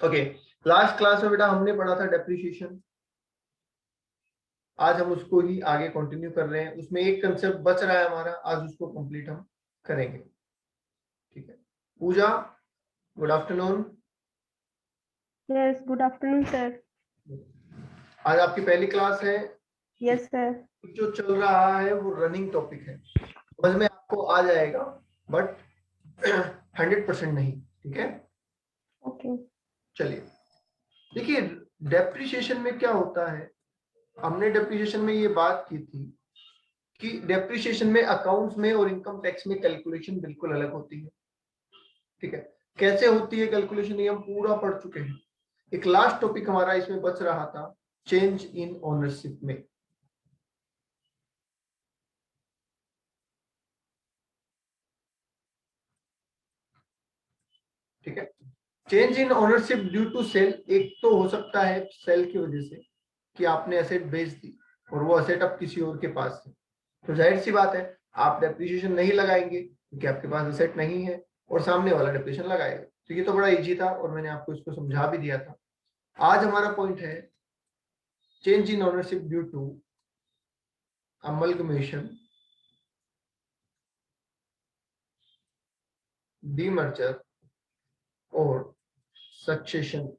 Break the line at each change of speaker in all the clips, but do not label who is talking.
Okay, last class में बेटा हमने पढ़ा था डेप्रिसिएशन। आज हम उसको ही आगे कंटिन्यू कर रहे हैं। उसमें एक कंसेप्ट बच रहा है हमारा, आज उसको कंप्लीट हम करेंगे। ठीक है Puja, good afternoon.
Yes, good afternoon sir.
आज आपकी पहली क्लास है।
Yes sir.
जो चल रहा है वो रनिंग टॉपिक है, समझ में आपको आ जाएगा, बट 100% नहीं। ठीक है,
ओके।
चलिए देखिए, डेप्रिसिएशन में क्या होता है। हमने डेप्रिसिएशन में ये बात की थी कि डेप्रिसिएशन में अकाउंट्स में और इनकम टैक्स में कैलकुलेशन बिल्कुल अलग होती है। ठीक है, कैसे होती है कैलकुलेशन ये हम पूरा पढ़ चुके हैं। एक लास्ट टॉपिक हमारा इसमें बच रहा था, चेंज इन ओनरशिप में। ठीक है, change in ownership due to sale. एक तो हो सकता है सेल की वजह से कि आपने एसेट बेच दी और वो एसेट अब किसी और के पास है, तो जाहिर सी बात है आप डेप्रिसिएशन नहीं लगाएंगे क्योंकि आपके पास एसेट नहीं है और सामने वाला डेप्रिसिएशन लगाएगा। तो ये तो बड़ा इजी था और मैंने आपको इसको समझा भी दिया था। आज हमारा पॉइंट है change in ownership due to amalgamation, demerger और सक्सेशन।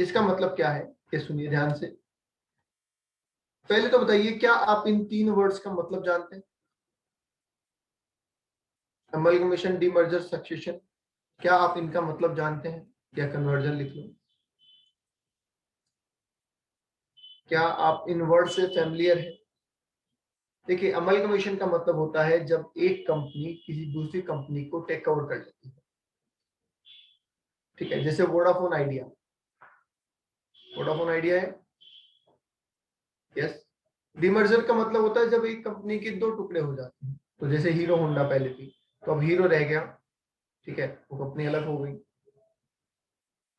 इसका मतलब क्या है ये सुनिए ध्यान से। पहले तो बताइए क्या आप इन तीन वर्ड्स का मतलब जानते हैं? अमलगमेशन, डीमर्जर, सक्सेशन, क्या आप इनका मतलब जानते हैं या कन्वर्जन लिख लो? क्या आप इन वर्ड से फैमिलियर है? देखिए, अमलगमेशन का मतलब होता है जब एक कंपनी किसी दूसरी कंपनी को टेक ओवर कर लेती है। ठीक है, जैसे वोडाफोन आइडिया। वोडाफोन आइडिया है, यस। डीमर्जर का मतलब होता है जब एक कंपनी के दो टुकड़े हो जाते हैं, तो जैसे हीरो होंडा पहले थी तो अब हीरो रह गया। ठीक है, वो कंपनी अलग हो गई।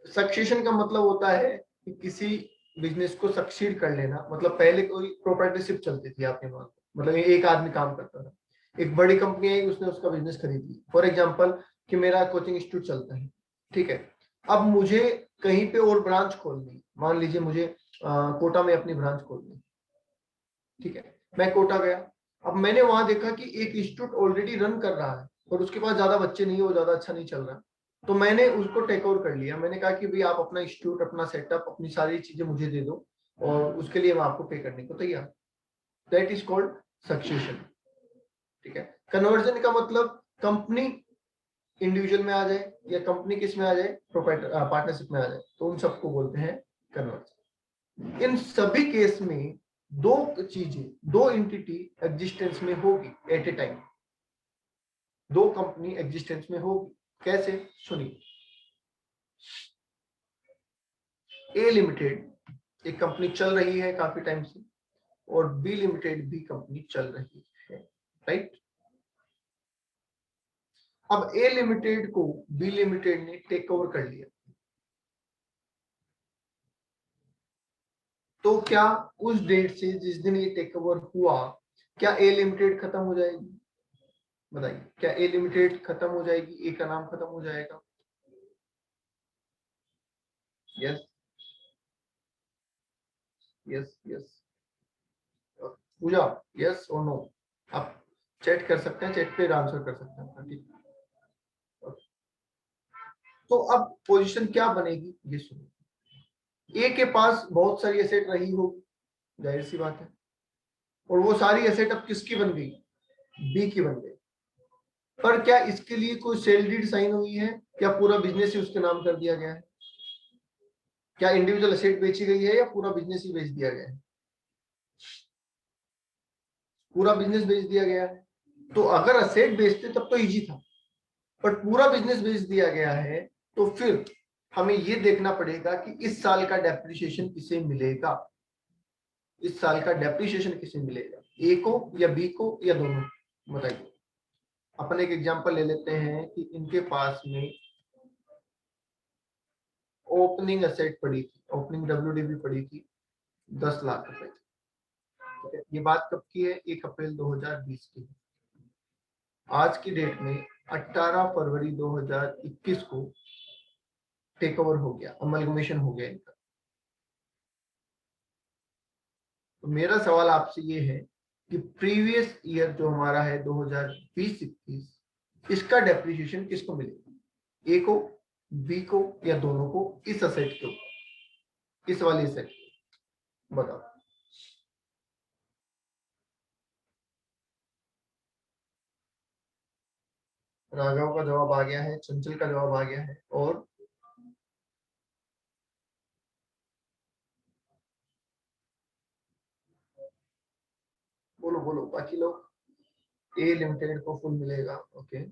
सक्सेशन का मतलब होता है कि किसी बिजनेस को सक्सीड कर लेना, मतलब पहले कोई प्रोप्राइटरशिप चलती थी आपके वहां, मतलब एक आदमी काम करता था, एक बड़ी कंपनी आई उसने उसका बिजनेस खरीद लिया। फॉर एग्जांपल कि मेरा कोचिंग इंस्टीट्यूट चलता है, ठीक है, अब मुझे कहीं पे और ब्रांच खोलनी, मान लीजिए मुझे कोटा में अपनी ब्रांच खोलनी। ठीक है, मैं कोटा गया, अब मैंने वहां देखा कि एक इंस्टीट्यूट ऑलरेडी रन कर रहा है और उसके पास ज्यादा बच्चे नहीं है, वो ज्यादा अच्छा नहीं चल रहा, तो मैंने उसको टेक ओवर कर लिया। मैंने कहा कि भाई आप अपना इंस्टीट्यूट, अपना सेटअप, अपनी सारी चीजें मुझे दे दो और उसके लिए मैं आपको पे करने को तैयार। That is called succession. ठीक है, कन्वर्जन का मतलब कंपनी इंडिविजुअल में आ जाए या कंपनी किस में आ जाए, प्रोप्राइटर पार्टनरशिप में आ जाए, तो उन सबको बोलते हैं कन्वर्जन। इन सभी केस में दो चीजें, दो एंटिटी एग्जिस्टेंस में होगी एट ए टाइम, दो कंपनी एग्जिस्टेंस में होगी। कैसे, सुनिए। ए लिमिटेड एक कंपनी चल रही है काफी टाइम से और बी लिमिटेड भी कंपनी चल रही है, राइट। अब ए लिमिटेड को बी लिमिटेड ने टेक ओवर कर लिया, तो क्या उस डेट से जिस दिन ये टेक ओवर हुआ, क्या ए लिमिटेड खत्म हो जाएगी? बताइए, क्या ए लिमिटेड खत्म हो जाएगी, ए का नाम खत्म हो जाएगा? Yes yes yes. Puja, yes और नो? आप चैट कर सकते हैं, चैट पे आंसर कर सकते हैं। ठीक, तो अब पोजीशन क्या बनेगी ये सुनो। ए के पास बहुत सारी एसेट रही होगी, जाहिर सी बात है, और वो सारी एसेट अब किसकी बन गई, बी की बन गई। पर क्या इसके लिए कोई सेल डीड साइन हुई है? क्या पूरा बिजनेस ही उसके नाम कर दिया गया है? क्या इंडिविजुअल एसेट बेची गई है या पूरा बिजनेस ही बेच दिया गया है? पूरा बिजनेस बेच दिया गया है। तो अगर एसेट बेचते तब तो इजी था, पर पूरा बिजनेस बेच दिया गया है, तो फिर हमें ये देखना पड़ेगा कि इस साल का डेप्रिसिएशन किसे मिलेगा। इस साल का डेप्रिसिएशन किसे मिलेगा, ए को या बी को या दोनों? बताइए। अपन एक एग्जांपल ले लेते हैं कि इनके पास में ओपनिंग एसेट पड़ी थी, ओपनिंग डब्ल्यूडीबी पड़ी थी 10 लाख रुपए की। ठीक है, ये बात कब की है, 1 अप्रैल 2020 की। आज की डेट में 18 फरवरी 2021 को टेक ओवर हो गया, अमलगमेशन हो गया इनका। तो मेरा सवाल आपसे ये है कि प्रीवियस ईयर जो हमारा है 2020-21, इसका डेप्रिसिएशन किसको मिलेगा, ए को, बी को, या दोनों को, इस असेट के ऊपर, इस वाली असेट बताओ। राघव का जवाब आ गया है, चंचल का जवाब आ गया है, और बोलो बोलो बाकी लोग। ए लिमिटेड को फुल मिलेगा, ओके।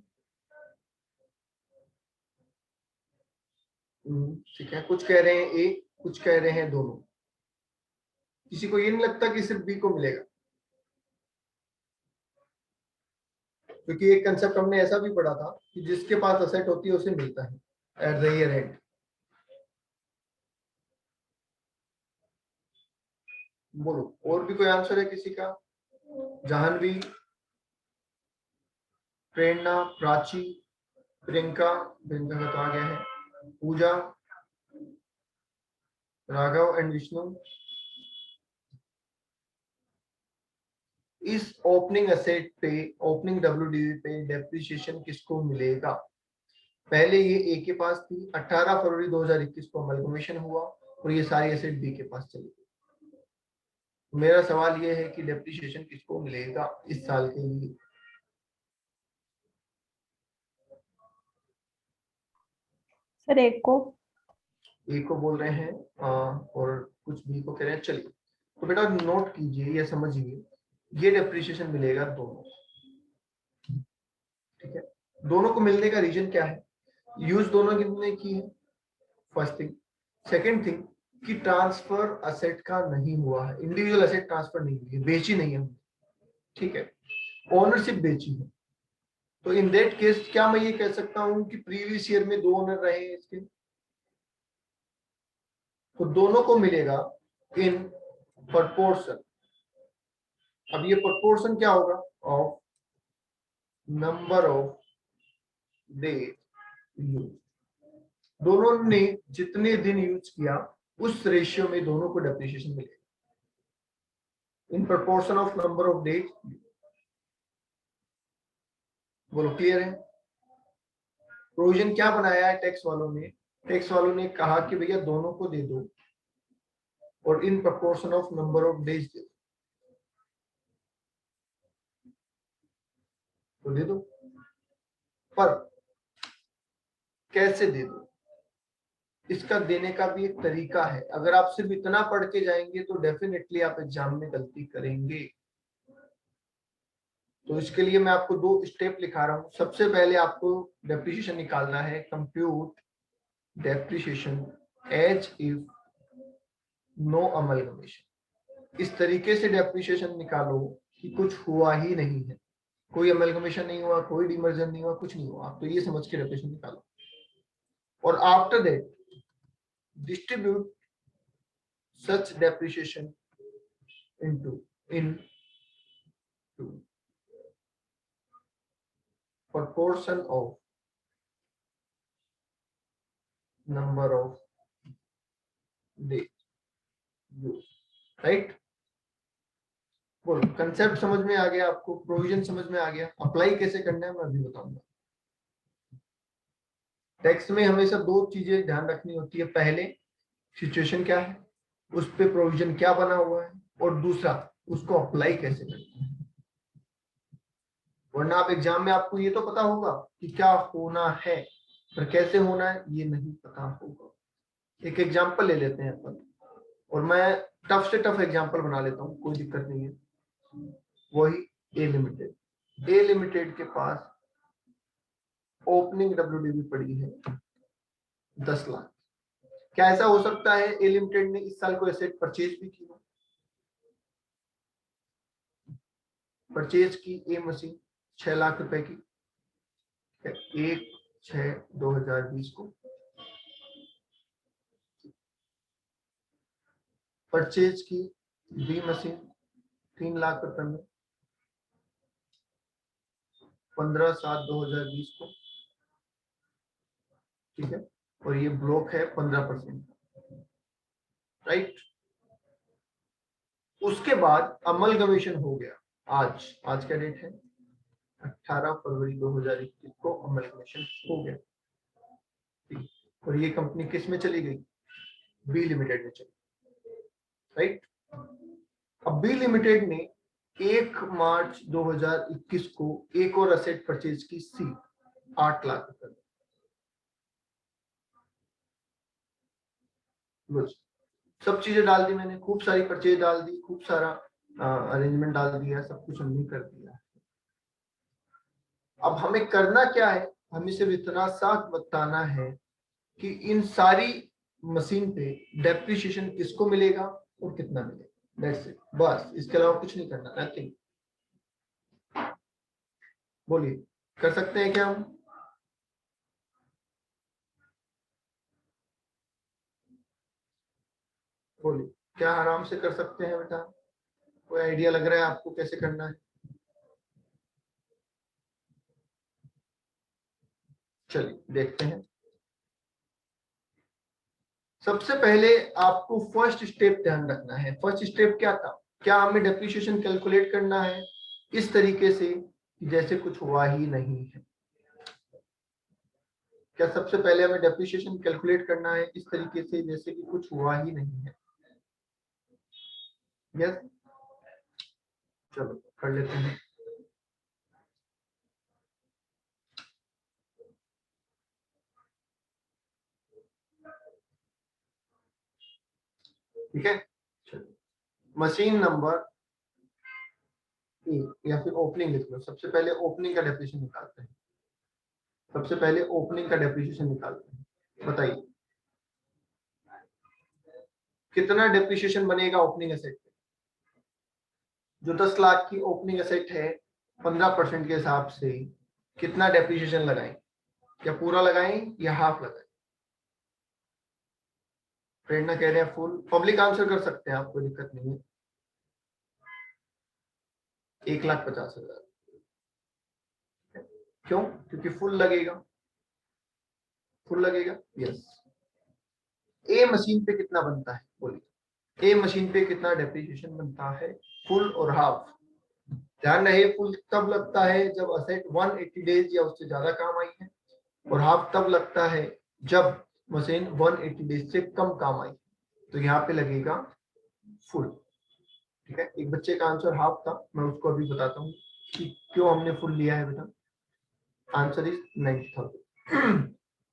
ठीक है, कुछ कह रहे हैं ए, कुछ कह रहे हैं दोनों। किसी को ये नहीं लगता कि सिर्फ बी को मिलेगा? क्योंकि एक कंसेप्ट हमने ऐसा भी पढ़ा था कि जिसके पास असेट होती है उसे मिलता है एट द ईयर एंड। बोलो, और भी कोई आंसर है किसी का? जाह्नवी, प्रेरणा, प्राची, प्रियंका, प्रियंका का तो आ गया है, पूजा, राघव एंड विष्णु। इस ओपनिंग असेट पे, ओपनिंग डब्ल्यूडीवी पे डेप्रिसिएशन किसको मिलेगा? पहले ये ए के पास थी, 18 फरवरी 2021 को अमलगमेशन हुआ और ये सारी एसेट बी के पास चली गई। मेरा सवाल ये है कि डेप्रिसिएशन किसको मिलेगा इस साल के लिए?
सर एक को।
ए को बोल रहे हैं और कुछ बी को कह रहे हैं। चलिए, तो बेटा नोट कीजिए या समझिए, ये डेप्रिसिएशन मिलेगा दोनों, ठीक है। दोनों को मिलने का रीजन क्या है? यूज दोनों कितने की है, फर्स्ट थिंग। सेकंड थिंग कि ट्रांसफर असेट का नहीं हुआ है, इंडिविजुअल असेट ट्रांसफर नहीं हुई है, बेची नहीं है, ठीक है, ओनरशिप बेची है। तो इन दैट केस क्या मैं ये कह सकता हूं कि प्रीवियस ईयर में 2 ओनर रहे हैं इसके? तो दोनों को मिलेगा इन प्रपोर्शन। अब ये प्रपोर्शन क्या होगा? Of number of days use. दोनों ने जितने दिन यूज किया उस रेशियो में दोनों को डेप्रिसिएशन मिलेगा in proportion of number of days. बोलो, क्लियर है? प्रोविजन क्या बनाया है टैक्स वालों ने? टैक्स वालों ने कहा कि भैया दोनों को दे दो और in proportion of number of days दे दो, तो दे दो। पर कैसे दे दो, इसका देने का भी एक तरीका है। अगर आप सिर्फ इतना पढ़ के जाएंगे तो डेफिनेटली आप एग्जाम में गलती करेंगे। तो इसके लिए मैं आपको 2 स्टेप लिखा रहा हूं। सबसे पहले आपको डेप्रिसिएशन निकालना है, compute depreciation as if no amalgamation. इस तरीके से डेप्रिसिएशन निकालो कि कुछ हुआ ही नहीं है, कोई अमलगमेशन नहीं हुआ, कोई डिमर्जन नहीं हुआ, कुछ नहीं हुआ। आप तो ये समझ के डेप्रिसिएशन निकालो, और after that distribute such depreciation into proportion of number of days used, right? बोलो, कंसेप्ट समझ में आ गया आपको? प्रोविजन समझ में आ गया? अप्लाई कैसे करना है मैं अभी बताऊंगा। टैक्स में हमेशा 2 चीजें ध्यान रखनी होती है। पहले सिचुएशन क्या है, उस पे प्रोविजन क्या बना हुआ है, और दूसरा उसको अप्लाई कैसे करना है। वरना आप एग्जाम में, आपको ये तो पता होगा कि क्या होना है, पर कैसे होना है ये नहीं पता होगा। एक एग्जांपल ले लेते हैं अपन, और मैं टफ से टफ एग्जांपल बना लेता हूँ, कोई दिक्कत नहीं है। वही ए लिमिटेड। ए लिमिटेड के पास ओपनिंग डब्ल्यूडीवी पड़ी है 10 लाख। क्या ऐसा हो सकता है ए लिमिटेड ने इस साल को एसेट परचेज भी की हो? परचेज की ए मशीन 6 लाख रुपए की, 1/6/2020 को परचेज की बी मशीन 3 लाख रुपए में 15/7/2020 को, ठीक है। और ये ब्लॉक है 15%, राइट। उसके बाद अमलगमेशन हो गया। आज क्या डेट है? 18 फरवरी 2021 को अमलगमेशन हो गया। और ये कंपनी किस में चली गई? बी लिमिटेड में चली, राइट। अब बी लिमिटेड ने 1 मार्च 2021 को एक और असेट परचेज की, सी 8 लाख रुपए। सब चीजें डाल दी मैंने, खूब सारी परचेज डाल दी, खूब सारा अरेंजमेंट डाल दिया, सब कुछ हमने कर दिया। अब हमें करना क्या है? हमें सिर्फ इतना सा बताना है कि इन सारी मशीन पे डेप्रिसिएशन किसको मिलेगा और कितना मिलेगा। That's it. बस इसके अलावा कुछ नहीं करना, नथिंग। बोलिए, कर सकते हैं क्या हम? बोलिए, क्या आराम से कर सकते हैं बेटा? कोई आइडिया लग रहा है आपको कैसे करना है? चलिए देखते हैं। सबसे पहले आपको फर्स्ट स्टेप ध्यान रखना है। फर्स्ट स्टेप क्या था? क्या हमें डेप्रिसिएशन कैलकुलेट करना है इस तरीके से जैसे कुछ हुआ ही नहीं है? क्या सबसे पहले हमें डेप्रिसिएशन कैलकुलेट करना है इस तरीके से जैसे कि कुछ हुआ ही नहीं है? यस, चलो कर लेते हैं। ठीक है, चलो मशीन नंबर ए या फिर ओपनिंग लिख लो। सबसे पहले ओपनिंग का डेप्रिसिएशन निकालते हैं। सबसे पहले ओपनिंग का डेप्रिसिएशन निकालते हैं। बताइए कितना डेप्रिसिएशन बनेगा ओपनिंग एसेट पे? जो 10 लाख की ओपनिंग एसेट है, 15% के हिसाब से कितना डेप्रिसिएशन लगाएं? या पूरा लगाएं या हाफ लगाएं? प्रेरणा कह रहे हैं फुल। पब्लिक आंसर कर सकते हैं आप, कोई दिक्कत नहीं है। 1,50,000। क्यों? क्योंकि फुल लगेगा। फुल लगेगा, यस। ए मशीन पे कितना बनता है? बोलिए, ए मशीन पे कितना डेप्रिसिएशन बनता है? फुल और हाफ। ध्यान रहे, फुल तब लगता है जब असेट 180 डेज या उससे ज्यादा काम आई है, और हाफ तब लगता है जब मशीन 180 डेज से कम काम आई। तो यहाँ पे लगेगा फुल। ठीक है, एक बच्चे का आंसर हाफ था, मैं उसको अभी बताता हूँ कि क्यों हमने फुल लिया है बेटा। Answer is 90,000।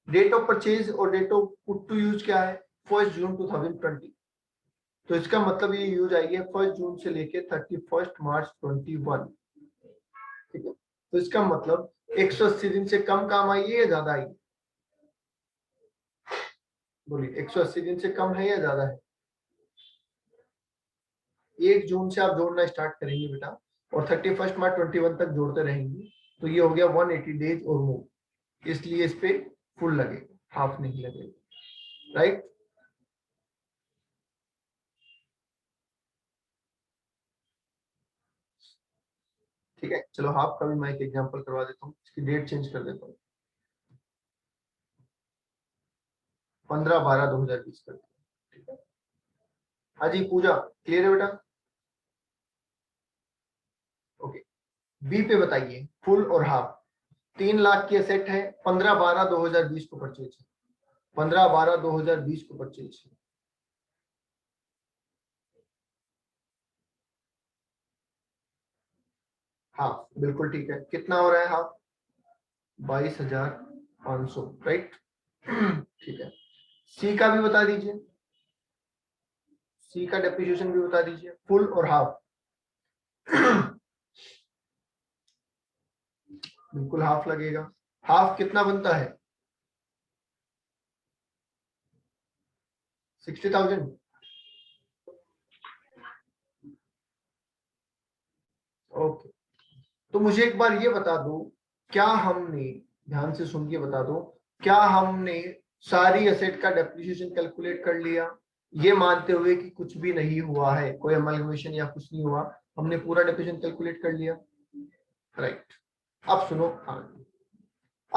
Date of purchase और date of put to use क्या है? 1 जून 2020। तो इसका मतलब ये यूज आएगी 1 जून से लेके 31 मार्च 21। ठीक है, तो इसका मतलब 180 दिन से कम काम आई है या ज्यादा आई? बोलिए, 180 दिन से कम है या ज्यादा है? 1 जून से आप जोड़ना स्टार्ट करेंगे बेटा, और 31 मार्च 21 तक जोड़ते रहेंगे, तो ये हो गया 180 डेज और मोर। इसलिए इस पे फुल लगेगा, हाफ नहीं लगेगा, राइट। ठीक है, चलो हाफ का भी मैं एक एग्जांपल करवा देता हूँ। इसकी डेट चेंज कर देता हूँ, 15/12/2020 कर देता हूँ। ठीक है, हाँ जी पूजा, क्लियर है बेटा? ओके, बी पे बताइए फुल और हाफ। 3 लाख की एसेट है, 15/12/2020 को परचेज है। 15/12/2020 को परचेज है। हाफ बिल्कुल ठीक है। कितना हो रहा है हाफ? 22,500, राइट। ठीक है, सी का भी बता दीजिए। सी का डेप्रिसिएशन भी बता दीजिए, फुल और हाफ। बिल्कुल हाफ लगेगा। हाफ कितना बनता है? 60,000। ओके, तो मुझे एक बार ये बता दो, क्या हमने, ध्यान से सुन के बता दो, क्या हमने सारी एसेट का डेप्रिसिएशन कैलकुलेट कर लिया? ये मानते हुए कि कुछ भी नहीं हुआ है, कोई अमलगमेशन या कुछ नहीं हुआ, हमने पूरा डेप्रिसिएशन कैलकुलेट कर लिया, राइट। अब सुनो, हाँ,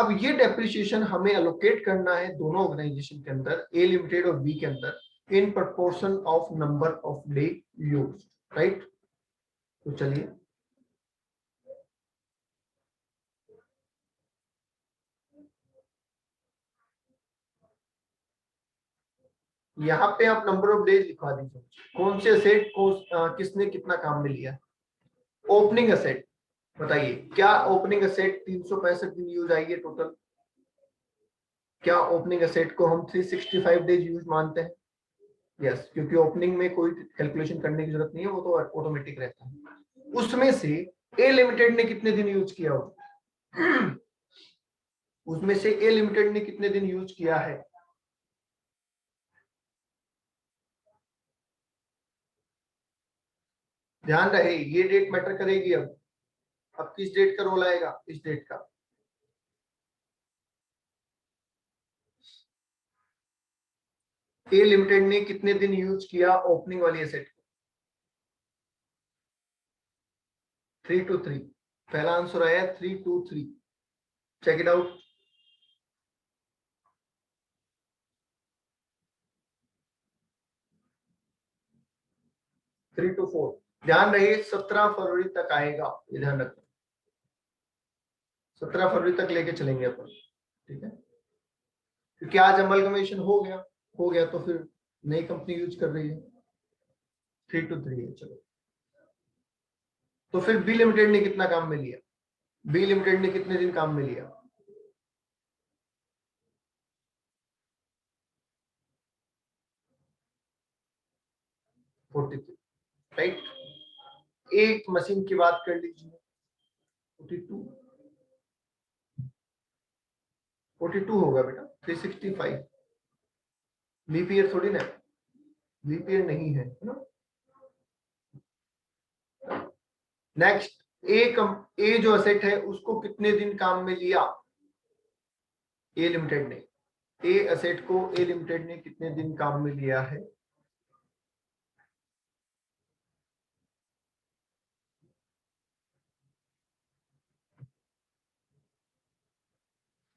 अब ये डेप्रिसिएशन हमें एलोकेट करना है दोनों ऑर्गेनाइजेशन के अंदर, ए लिमिटेड और बी के अंदर, in proportion of number of day used, right. तो चलिए यहाँ पे आप नंबर ऑफ डेज लिखवा दीजिए, कौन से असेट को किसने कितना काम में लिया। ओपनिंग असेट बताइए, क्या ओपनिंग असेट 365 दिन यूज आएगी टोटल? क्या ओपनिंग असेट को हम 365 डेज यूज मानते हैं? यस, क्योंकि ओपनिंग में कोई कैलकुलेशन करने की जरूरत नहीं है, वो तो ऑटोमेटिक रहता है। उसमें से ए लिमिटेड ने कितने दिन यूज किया होगा? उसमें से ए लिमिटेड ने कितने दिन यूज किया है? ध्यान रहे ये डेट मैटर करेगी। अब किस डेट का रोल आएगा? इस डेट का। ए लिमिटेड ने कितने दिन यूज किया ओपनिंग वाली एसेट को? 3 to 3। पहला आंसर आया 3 to 3। Check it out. Three two four. ध्यान रहे 17 फरवरी तक आएगा, ये ध्यान रखना। 17 फरवरी तक लेके चलेंगे अपन, ठीक है। क्योंकि आज अमलगमेशन हो गया तो फिर नई कंपनी यूज कर रही है। 3 to 3 है, चलो। तो फिर बी लिमिटेड ने कितना काम में लिया? बी लिमिटेड ने कितने दिन काम में लिया? राइट। एक मशीन की बात कर लीजिए, 42 होगा बेटा, 365। लीप ईयर थोड़ी ना, लीप ईयर नहीं है ना। नेक्स्ट, ए जो असेट है उसको कितने दिन काम में लिया ए लिमिटेड ने? ए असेट को ए लिमिटेड ने कितने दिन काम में लिया है?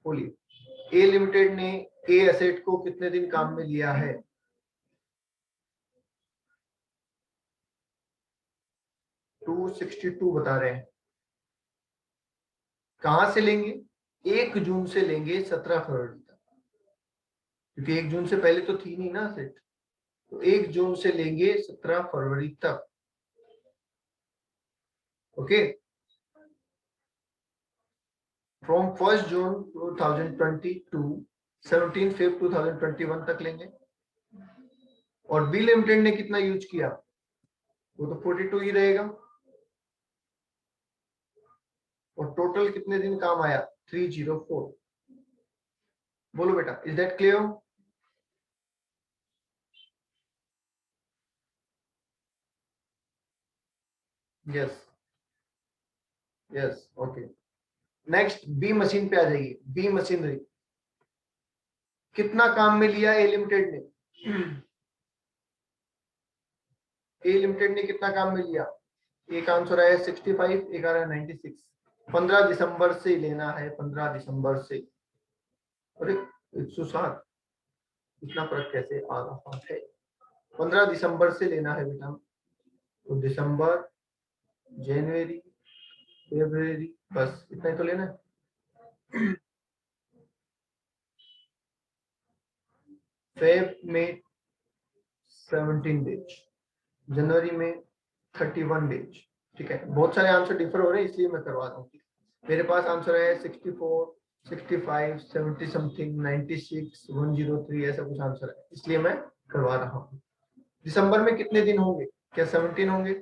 बोलिए, ए लिमिटेड ने ए असेट को कितने दिन काम में लिया है? 262 बता रहे हैं। कहां से लेंगे? 1 जून से लेंगे 17 फरवरी तक, क्योंकि 1 जून से पहले तो थी नहीं ना असेट। तो 1 जून से लेंगे 17 फरवरी तक। Okay, from 1 June 2020 to 17 Feb 2021 तक लेंगे। और बी लिमिटेड ने कितना यूज किया? वो तो 42 ही रहेगा। और टोटल कितने दिन काम आया? 304। बोलो बेटा, is that clear? Yes, yes, okay. Next, B machine पे आ जाइए। बी मशीनरी, कितना काम में लिया ए लिमिटेड ने? ए लिमिटेड ने कितना काम में लिया? एक आंसर आया 65, एक आ रहा है 96। 15 दिसंबर से लेना है, 15 दिसंबर से। अरे 107, इतना फर्क कैसे आ रहा है? 15 दिसंबर से लेना है बेटा। तो दिसंबर, जनवरी, फरवरी, बस इतना ही तो लेना है। फेब में 17 डेज, जनवरी में 31 डेज। ठीक है, बहुत सारे आंसर डिफर हो रहे हैं इसलिए मैं करवा रहा हूँ। मेरे पास आंसर है 64, 65, 70 समथिंग, 96, 103, ऐसा कुछ आंसर है, इसलिए मैं करवा रहा हूँ। दिसंबर में कितने दिन होंगे? क्या 17 होंगे?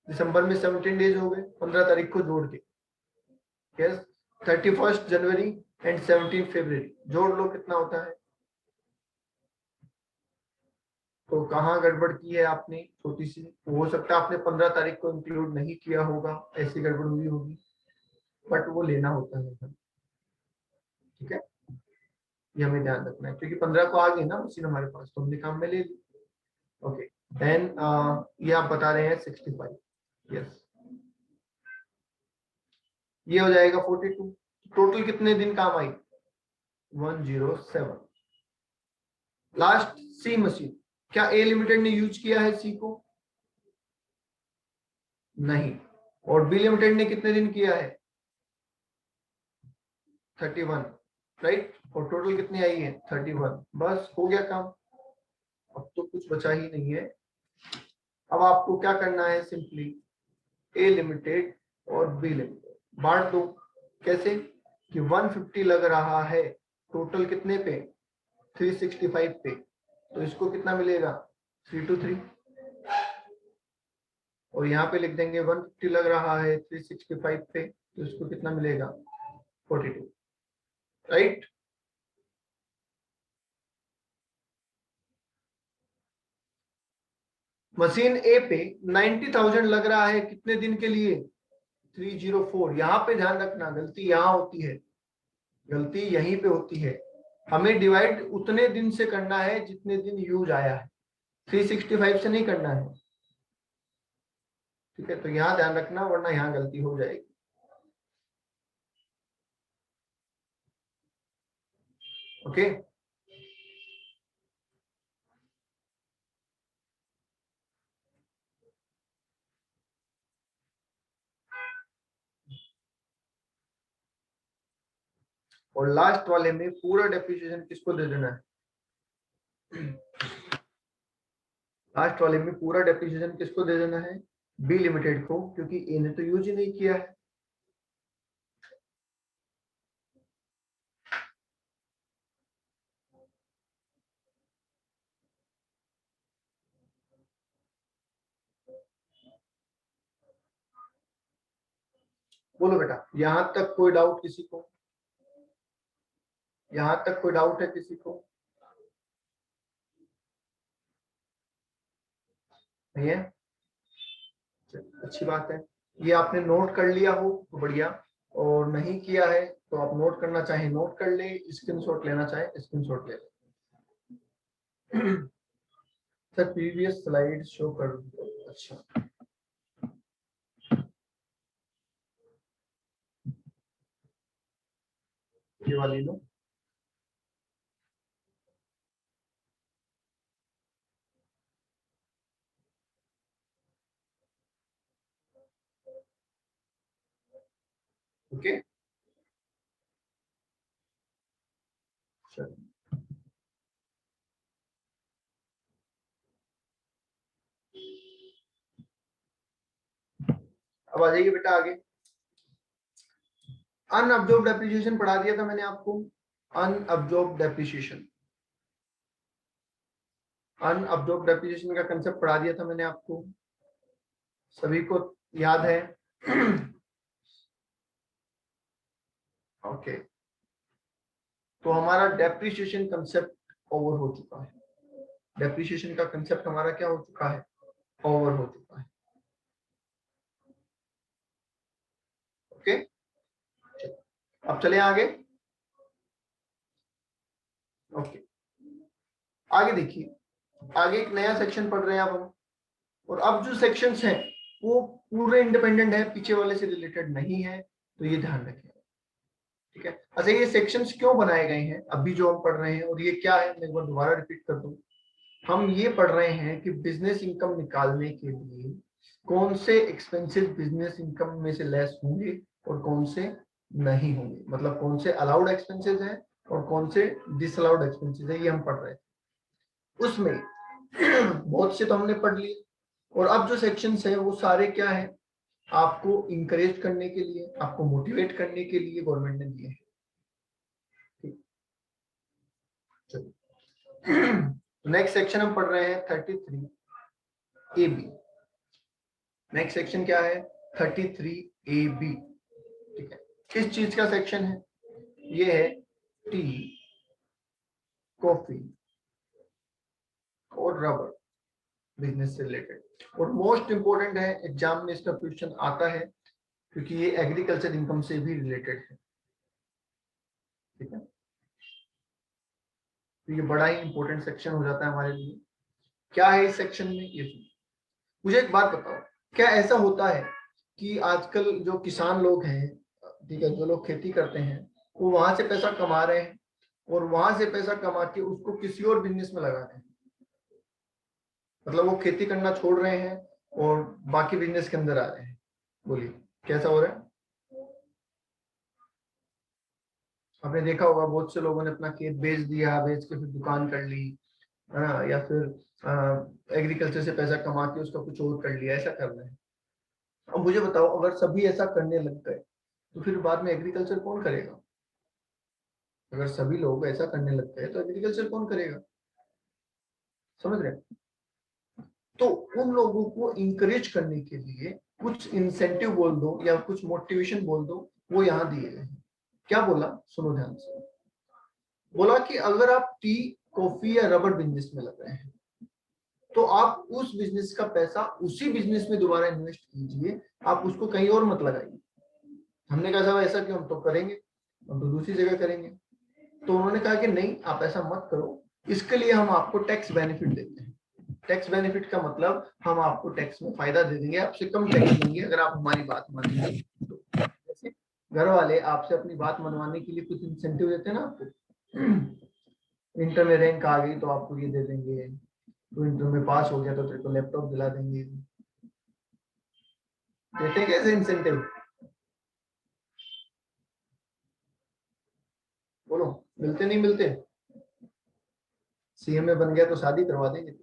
दिसंबर में 17 डेज हो गए 15 तारीख को जोड़ के। यस, 31 जनवरी एंड 17 फरवरी जोड़ लो, कितना होता है? तो कहाँ गड़बड़ की है आपने? छोटी सी हो सकता है आपने 15 तारीख को इंक्लूड नहीं किया होगा, ऐसी गड़बड़ हुई होगी, बट वो लेना होता है। ठीक है, ये हमें ध्यान रखना है, क्योंकि 15 को आ गई ना मशीन हमारे पास, तो हमने काम में ले ली। ओके, देन ये आप बता रहे हैं 65। यस, ये हो जाएगा 42। टोटल कितने दिन काम आई? 107। लास्ट सी मशीन, क्या ए लिमिटेड ने यूज किया है सी को? नहीं। और बी लिमिटेड ने कितने दिन किया है? 31, राइट। और टोटल कितनी आई है? 31। बस हो गया काम, अब तो कुछ बचा ही नहीं है। अब आपको क्या करना है? सिंपली ए लिमिटेड और बी लिमिटेड बांट दो। कैसे? कि 150 लग रहा है टोटल कितने पे? 365 पे। तो इसको कितना मिलेगा? 323। और यहाँ पे लिख देंगे 150 लग रहा है 365 पे, तो इसको कितना मिलेगा? 42, राइट। मशीन ए पे 90,000 लग रहा है कितने दिन के लिए? 304। यहाँ पे ध्यान रखना, गलती यहाँ होती है, गलती यहीं पे होती है। हमें डिवाइड उतने दिन से करना है जितने दिन यूज आया है, 365 से नहीं करना है। ठीक है, तो यहाँ ध्यान रखना वरना यहाँ गलती हो जाएगी। ओके। और लास्ट वाले में पूरा डेप्रिसिएशन किसको दे देना है? लास्ट वाले में पूरा डेप्रिसिएशन किसको दे देना है? बी लिमिटेड को, क्योंकि ए ने तो यूज ही नहीं किया है। बोलो बेटा, यहां तक कोई डाउट किसी को? यहां तक कोई डाउट है किसी को? नहीं है? अच्छी बात है। ये आपने नोट कर लिया हो तो बढ़िया, और नहीं किया है तो आप नोट करना चाहे नोट कर ले, स्क्रीनशॉट लेना चाहे स्क्रीनशॉट ले ले। सर प्रीवियस स्लाइड शो कर दो। अच्छा, ये वाली लो। ओके, चलो अब आ जाइए बेटा आगे। अनअब्जॉर्ब डेप्रिसिएशन पढ़ा दिया था मैंने आपको। अनअब्जॉर्ब डेप्रिसिएशन, अनअब्जॉर्ब डेप्रिसिएशन का कंसेप्ट पढ़ा दिया था मैंने आपको, सभी को याद है? ओके, तो हमारा डेप्रिसिएशन कंसेप्ट ओवर हो चुका है। डेप्रिसिएशन का कंसेप्ट हमारा क्या हो चुका है? ओवर हो चुका है। ओके, अब चले आगे। ओके, आगे देखिए, आगे एक नया सेक्शन पढ़ रहे हैं अब हम। और अब जो सेक्शंस हैं वो पूरे इंडिपेंडेंट है, पीछे वाले से रिलेटेड नहीं है, तो ये ध्यान रखें। ठीक है, अच्छा ये सेक्शंस क्यों बनाए गए हैं अभी जो हम पढ़ रहे हैं, और ये क्या है मैं एक बार दोबारा रिपीट कर दूं। हम ये पढ़ रहे हैं कि बिजनेस इनकम निकालने के लिए कौन से एक्सपेंसेस बिजनेस इनकम में से लेस होंगे और कौन से नहीं होंगे, मतलब कौन से अलाउड एक्सपेंसेस हैं और कौन से डिसअलाउड एक्सपेंसेस है, ये हम पढ़ रहे हैं। उसमें बहुत से तो हमने पढ़ लिए, और अब जो सेक्शंस है वो सारे क्या है? आपको इंकरेज करने के लिए, आपको मोटिवेट करने के लिए गवर्नमेंट ने दिए हैं। नेक्स्ट सेक्शन हम पढ़ रहे हैं 33 ए बी। नेक्स्ट सेक्शन क्या है? 33 ए बी। ठीक है, किस चीज का सेक्शन है? ये है टी, कॉफी और रबर, बिजनेस से रिलेटेड। और मोस्ट इंपोर्टेंट है, एग्जाम में इसका क्वेश्चन आता है क्योंकि ये एग्रीकल्चर इनकम से भी रिलेटेड है। ठीक है, तो ये बड़ा ही इंपॉर्टेंट सेक्शन हो जाता है हमारे लिए। क्या है इस सेक्शन में, ये सुनिए। मुझे एक बात बताओ, क्या ऐसा होता है कि आजकल जो किसान लोग हैं ठीक है, जो लोग खेती करते हैं वो वहां से पैसा कमा रहे हैं और वहां से पैसा कमा के उसको किसी और बिजनेस में लगा रहे हैं। मतलब वो खेती करना छोड़ रहे हैं और बाकी बिजनेस के अंदर आ रहे हैं। बोलिए कैसा हो रहा है? आपने देखा होगा बहुत से लोगों ने अपना खेत बेच दिया, बेच के फिर दुकान कर ली, है ना, या फिर एग्रीकल्चर से पैसा कमा के उसका कुछ और कर लिया, ऐसा कर रहे हैं। अब मुझे बताओ, अगर सभी ऐसा करने लग गए तो फिर बाद में एग्रीकल्चर कौन करेगा? अगर सभी लोग ऐसा करने लग गए तो एग्रीकल्चर कौन करेगा? समझ रहे हैं? तो उन लोगों को इंकरेज करने के लिए कुछ इंसेंटिव बोल दो या कुछ मोटिवेशन बोल दो, वो यहाँ दिए गए हैं। क्या बोला, सुनो ध्यान से। बोला कि अगर आप टी, कॉफी या रबर बिजनेस में लग रहे हैं तो आप उस बिजनेस का पैसा उसी बिजनेस में दोबारा इन्वेस्ट कीजिए, आप उसको कहीं और मत लगाइए। हमने कहा साहब ऐसा क्यों, हम तो करेंगे, हम तो दूसरी जगह करेंगे। तो उन्होंने कहा कि नहीं, आप ऐसा मत करो, इसके लिए हम आपको टैक्स बेनिफिट देते हैं। टैक्स बेनिफिट का मतलब हम आपको टैक्स में फायदा दे देंगे, आपसे कम टैक्स लेंगे अगर आप हमारी बात मानेंगे तो। जैसे घर वाले आपसे अपनी बात मनवाने के लिए कुछ इंसेंटिव देते हैं ना आपको, इंटर में रैंक आ गई तो आपको ये दे देंगे, तो इंटर में पास हो गया तो तेरे को लैपटॉप दिला देंगे। देते हैं कैसे इंसेंटिव? बोलो, मिलते नहीं मिलते? सीएम में बन गया तो शादी करवा देंगे।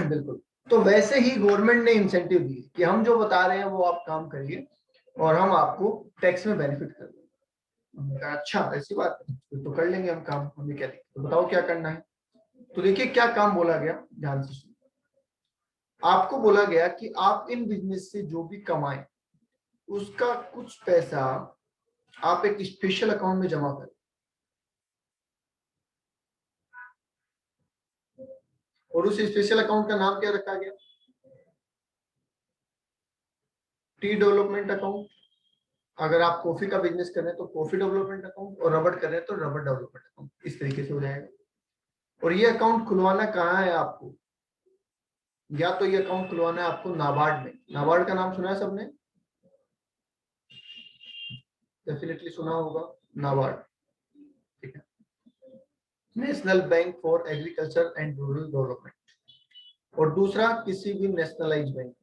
बिल्कुल। तो वैसे ही गवर्नमेंट ने इंसेंटिव दिए कि हम जो बता रहे हैं वो आप काम करिए और हम आपको टैक्स में बेनिफिट कर देंगे। हमने कहा अच्छा ऐसी बात है, फिर तो कर लेंगे हम काम, हमें क्या दिक्कत, तो बताओ क्या करना है। तो देखिए क्या काम बोला गया, ध्यान से सुनिए। आपको बोला गया कि आप इन बिजनेस से जो भी कमाएं उसका कुछ पैसा आप एक स्पेशल अकाउंट में जमा करें। और उस स्पेशल अकाउंट का नाम क्या रखा गया? T development account. अगर आप कॉफी का बिजनेस कर रहे हैं तो कॉफी डेवलपमेंट अकाउंट, और रबर कर रहे हैं तो रबर डेवलपमेंट अकाउंट, इस तरीके से हो जाएगा। और ये अकाउंट खुलवाना कहाँ है आपको? या तो ये अकाउंट खुलवाना है आपको नाबार्ड में। नाबार्ड का नाम सुना है सबने? डेफिनेटली सुना होगा नाबार्ड। ठीक है, national bank for agriculture and rural development. और दूसरा किसी भी नेशनलाइज बैंक।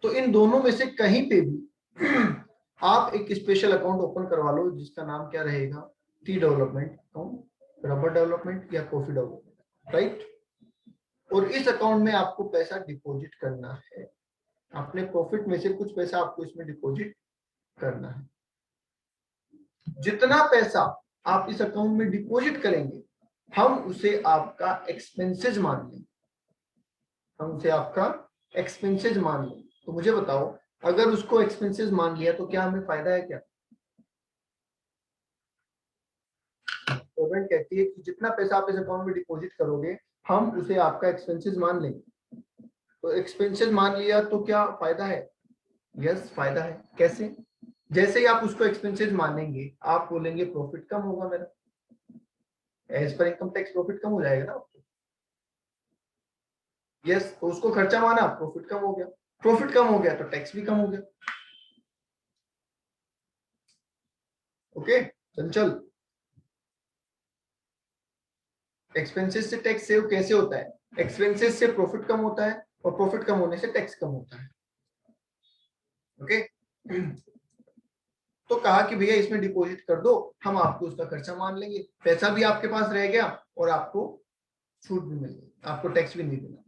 तो इन दोनों में से कहीं पे भी आप एक स्पेशल अकाउंट ओपन करवा लो जिसका नाम क्या रहेगा? T development account, rubber development या कॉफी डेवलपमेंट, राइट। और इस अकाउंट में आपको पैसा डिपॉजिट करना है, अपने प्रॉफिट में से कुछ पैसा आपको इसमें डिपॉजिट करना है। जितना पैसा आप इस अकाउंट में डिपॉजिट करेंगे हम उसे आपका एक्सपेंसेस मान लेंगे, हम उसे आपका एक्सपेंसेस मान लेंगे। तो मुझे बताओ, अगर उसको एक्सपेंसेस मान लिया तो क्या हमें फायदा है क्या? गवर्नमेंट कहती है कि जितना पैसा आप इस अकाउंट में डिपॉजिट करोगे हम उसे आपका एक्सपेंसेस मान लेंगे। तो एक्सपेंसेस मान लिया तो क्या फायदा है? यस फायदा है। कैसे? जैसे ही आप उसको एक्सपेंसेस मानेंगे आप बोलेंगे प्रॉफिट कम होगा मेरा, as per income tax profit कम हो जाएगा ना आपको। यस, तो उसको खर्चा माना, प्रॉफिट कम हो गया, प्रॉफिट कम हो गया तो टैक्स भी कम हो गया। ओके चंचल, एक्सपेंसेस से टैक्स सेव कैसे होता है? एक्सपेंसेस से प्रॉफिट कम होता है और प्रॉफिट कम होने से टैक्स कम होता है। ओके तो कहा कि भैया इसमें डिपॉजिट कर दो, हम आपको उसका खर्चा मान लेंगे, पैसा भी आपके पास रह गया और आपको छूट भी मिल गई, आपको टैक्स भी नहीं देना।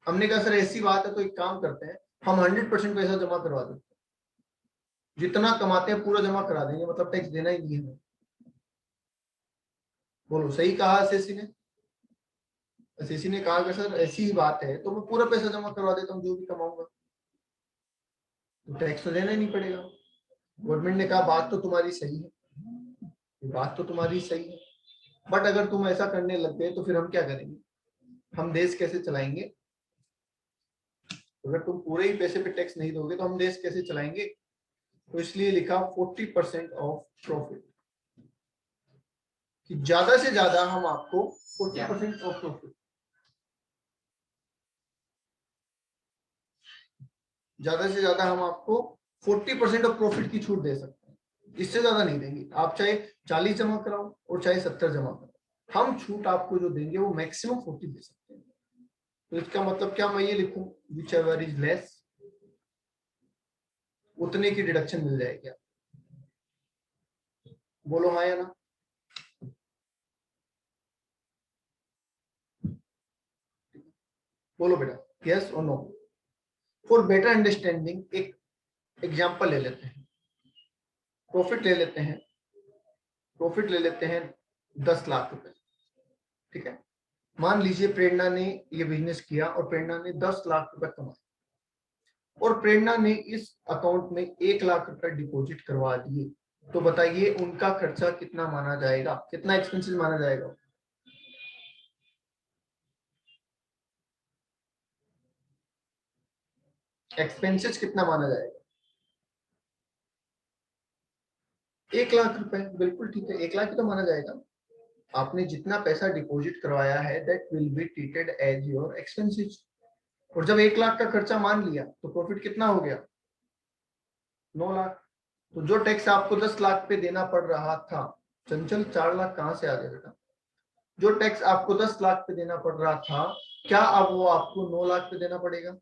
हमने कहा सर ऐसी बात है तो एक काम करते हैं, हम 100% पैसा जमा करवा देते हैं, जितना कमाते हैं पूरा जमा करा देंगे, मतलब टैक्स देना ही नहीं है। बोलो सही कहा एसएससी ने? एसएससी ने कहा कि सर ऐसी ही बात है तो मैं पूरा पैसा जमा करवा देता हूँ जो भी कमाऊंगा, तो टैक्स तो देना ही नहीं पड़ेगा। गवर्नमेंट ने कहा बात तो तुम्हारी सही है, ये बात तो तुम्हारी सही है, बट अगर तुम ऐसा करने लग गए तो फिर हम क्या करेंगे, हम देश कैसे चलाएंगे? अगर तुम पूरे ही पैसे पे टैक्स नहीं दोगे तो हम देश कैसे चलाएंगे? तो इसलिए लिखा 40% ऑफ प्रॉफिट, कि ज्यादा से ज्यादा हम आपको 40% ऑफ प्रॉफिट, ज्यादा से ज्यादा हम आपको 40% ऑफ प्रॉफिट की छूट दे सकते हैं, इससे ज्यादा नहीं देंगे। आप चाहे 40 जमा कराओ और चाहे 70 जमा कराओ, हम छूट आपको जो देंगे वो मैक्सिमम 40 दे सकते हैं। तो इसका मतलब क्या मैं ये लिखूं, विच एवर इज लेस, उतने की डिडक्शन मिल जाएगी। बोलो हाँ या ना। बोलो बेटा, यस और नो। फॉर बेटर अंडरस्टैंडिंग एक एग्जांपल ले लेते हैं, प्रॉफिट ले लेते हैं, प्रॉफिट ले लेते हैं 10 लाख रुपए। ठीक है, मान लीजिए प्रेरणा ने ये बिजनेस किया और प्रेरणा ने 10 लाख रुपए कमाए, और प्रेरणा ने इस अकाउंट में 1 लाख रुपए डिपॉजिट करवा दिए। तो बताइए उनका खर्चा कितना माना जाएगा, कितना एक्सपेंसेस माना जाएगा? एक्सपेंसेस कितना माना जाएगा? 1 लाख रुपए, बिल्कुल ठीक है, 1 लाख ही तो माना जाएगा। आपने जितना पैसा डिपॉजिट करवाया है that will be treated as your expenses. और जब 1 लाख का खर्चा मान लिया तो प्रॉफिट कितना हो गया? 9 लाख। तो जो टैक्स आपको 10 लाख पे देना पड़ रहा था, चंचल 4 लाख कहां से आ गया बेटा? जो टैक्स आपको 10 लाख पे देना पड़ रहा था, क्या अब वो आपको 9 लाख पे देना पड़ेगा?